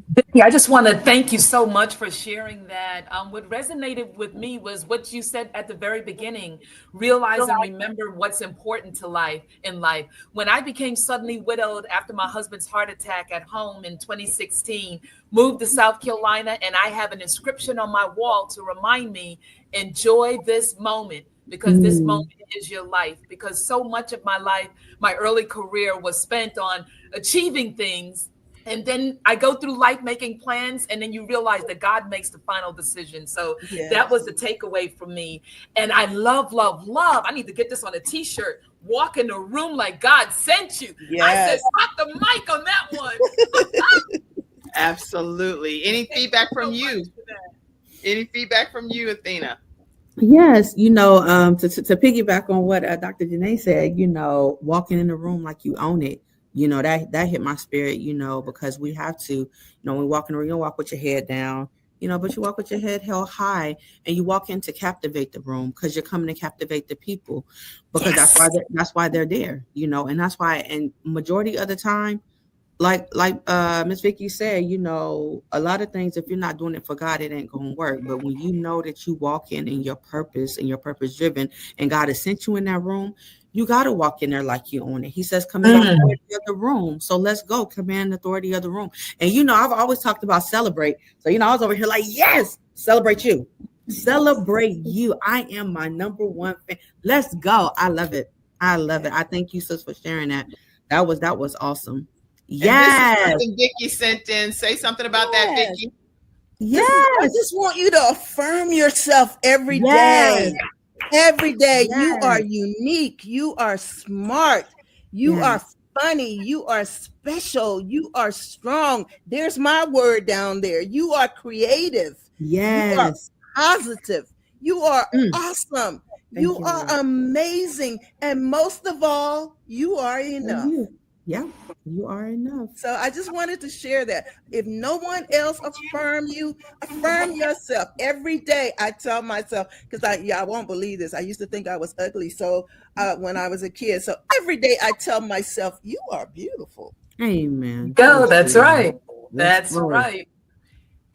Vicki, I just want to thank you so much for sharing that. What resonated with me was what you said at the very beginning: realize and remember what's important to in life. When I became suddenly widowed after my husband's heart attack at home in 2016, moved to South Carolina, and I have an inscription on my wall to remind me, enjoy this moment. Because this moment is your life. Because so much of my life, my early career was spent on achieving things. And then I go through life making plans, and then you realize that God makes the final decision. So that was the takeaway for me. And I love. I need to get this on a t-shirt. Walk in the room like God sent you. Yes. I said, drop the mic on that one. Absolutely. Any feedback from you? Any feedback from you, Athena? Yes, to piggyback on what Dr. Janae said, walking in the room like you own it, that hit my spirit, because we have to, when we walk in the room, you don't walk with your head down, but you walk with your head held high, and you walk in to captivate the room, because you're coming to captivate the people, because that's why they're there, and that's why, and majority of the time, like Miss Vicki said, a lot of things, if you're not doing it for God, it ain't gonna work. But when you know that you walk in your purpose and your purpose driven, and God has sent you in that room, you got to walk in there like you own it. He says, command the authority of the room. So let's go command the authority of the room. And I've always talked about celebrate. So I was over here like, yes, celebrate you. Celebrate you. I am my number one fan. Let's go. I love it. I thank you, sis, for sharing that. That was awesome. Yes. And Vicki sent in. Say something about that, Vicki. Yes. I just want you to affirm yourself every day. Every day. Yes. You are unique. You are smart. You are funny. You are special. You are strong. There's my word down there. You are creative. Yes. You are positive. You are Mm. awesome. Thank You you, are Lord. amazing. And most of all, you are enough. Yeah, you are enough. So I just wanted to share that. If no one else affirm you, affirm yourself. Every day I tell myself, because I won't believe this. I used to think I was ugly. So when I was a kid. So every day I tell myself, you are beautiful. Amen. Go. That's right. That's right. right.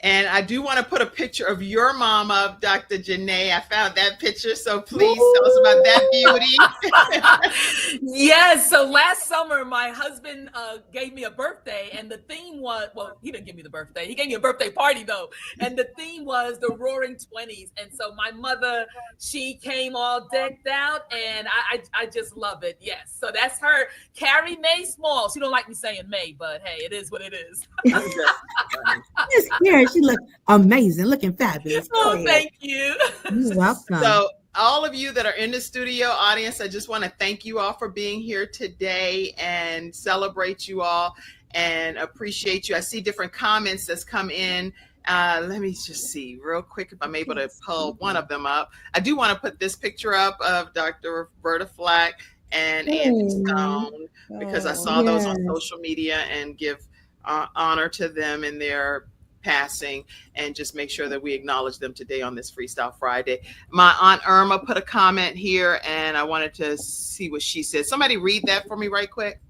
And I do want to put a picture of your mom up, Dr. Janae. I found that picture, so please tell us about that beauty. Yes. So last summer, my husband gave me a birthday, and the theme was, well, he didn't give me the birthday. He gave me a birthday party, though. And the theme was the Roaring 20s. And so my mother, she came all decked out, and I just love it. Yes. So that's her, Carrie Mae Small. She don't like me saying May, but hey, it is what it is. Miss Karen, she look amazing, looking fabulous. Oh, thank you. You're welcome. So all of you that are in the studio audience, I just want to thank you all for being here today and celebrate you all and appreciate you. I see different comments that's come in. Let me just see real quick if I'm able to pull one of them up. I do want to put this picture up of Dr. Roberta Flack and Andy Stone because I saw those on social media and give honor to them in their passing and just make sure that we acknowledge them today on this Freestyle Friday. My Aunt Irma put a comment here and I wanted to see what she said. Somebody read that for me right quick.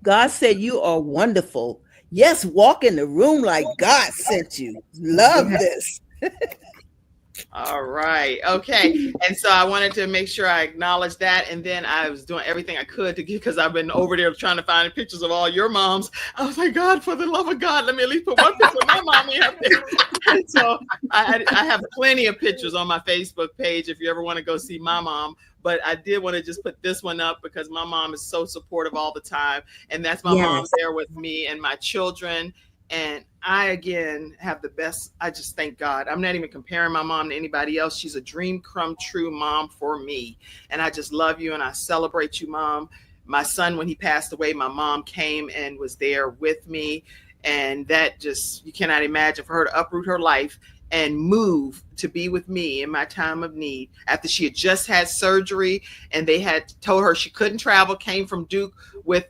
God said you are wonderful. Yes, walk in the room like God sent you. Love this. All right. Okay. And so I wanted to make sure I acknowledged that. And then I was doing everything I could to get, because I've been over there trying to find pictures of all your moms. I was like, God, for the love of God, let me at least put one picture of my mom in there. And so I have plenty of pictures on my Facebook page if you ever want to go see my mom. But I did want to just put this one up because my mom is so supportive all the time. And that's my mom there with me and my children. And I, again, have the best. I just thank God. I'm not even comparing my mom to anybody else. She's a dream come true mom for me. And I just love you and I celebrate you, Mom. My son, when he passed away, my mom came and was there with me. And that just, you cannot imagine, for her to uproot her life and move to be with me in my time of need after she had just had surgery and they had told her she couldn't travel, came from Duke with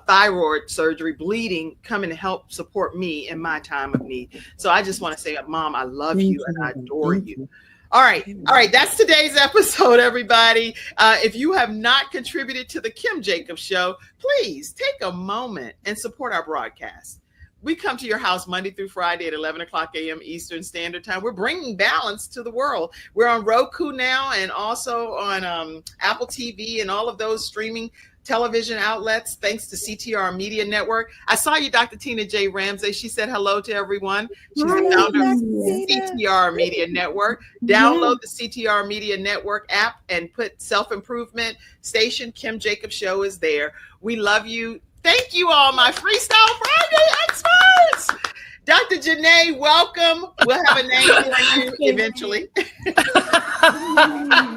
thyroid surgery, bleeding, coming to help support me in my time of need. So I just want to say, Mom, I love you and I adore you. All right. That's today's episode, everybody. If you have not contributed to the Kim Jacobs Show, please take a moment and support our broadcast. We come to your house Monday through Friday at 11 o'clock a.m. Eastern Standard Time. We're bringing balance to the world. We're on Roku now and also on Apple TV and all of those streaming television outlets, thanks to CTR Media Network. I saw you, Dr. Tina J. Ramsey. She said hello to everyone. She's the founder of CTR Media Network. Download the CTR Media Network app and put self-improvement station. Kim Jacobs Show is there. We love you. Thank you all, my Freestyle Friday experts. Dr. Janae, welcome. We'll have a name for you eventually.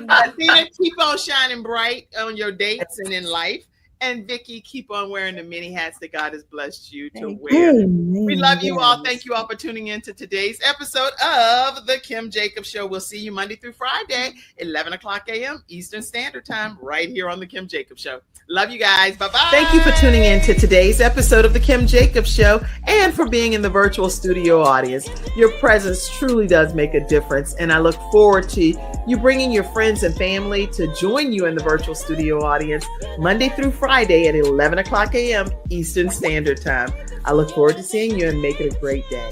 Athena, keep on shining bright on your dates and in life. And Vicky, keep on wearing the many hats that God has blessed you to wear. We love you all. Thank you all for tuning in to today's episode of The Kim Jacobs Show. We'll see you Monday through Friday, 11 o'clock a.m. Eastern Standard Time, right here on The Kim Jacobs Show. Love you guys. Bye-bye. Thank you for tuning in to today's episode of The Kim Jacobs Show and for being in the virtual studio audience. Your presence truly does make a difference, and I look forward to you bringing your friends and family to join you in the virtual studio audience Monday through Friday at 11 o'clock a.m. Eastern Standard Time. I look forward to seeing you and make it a great day.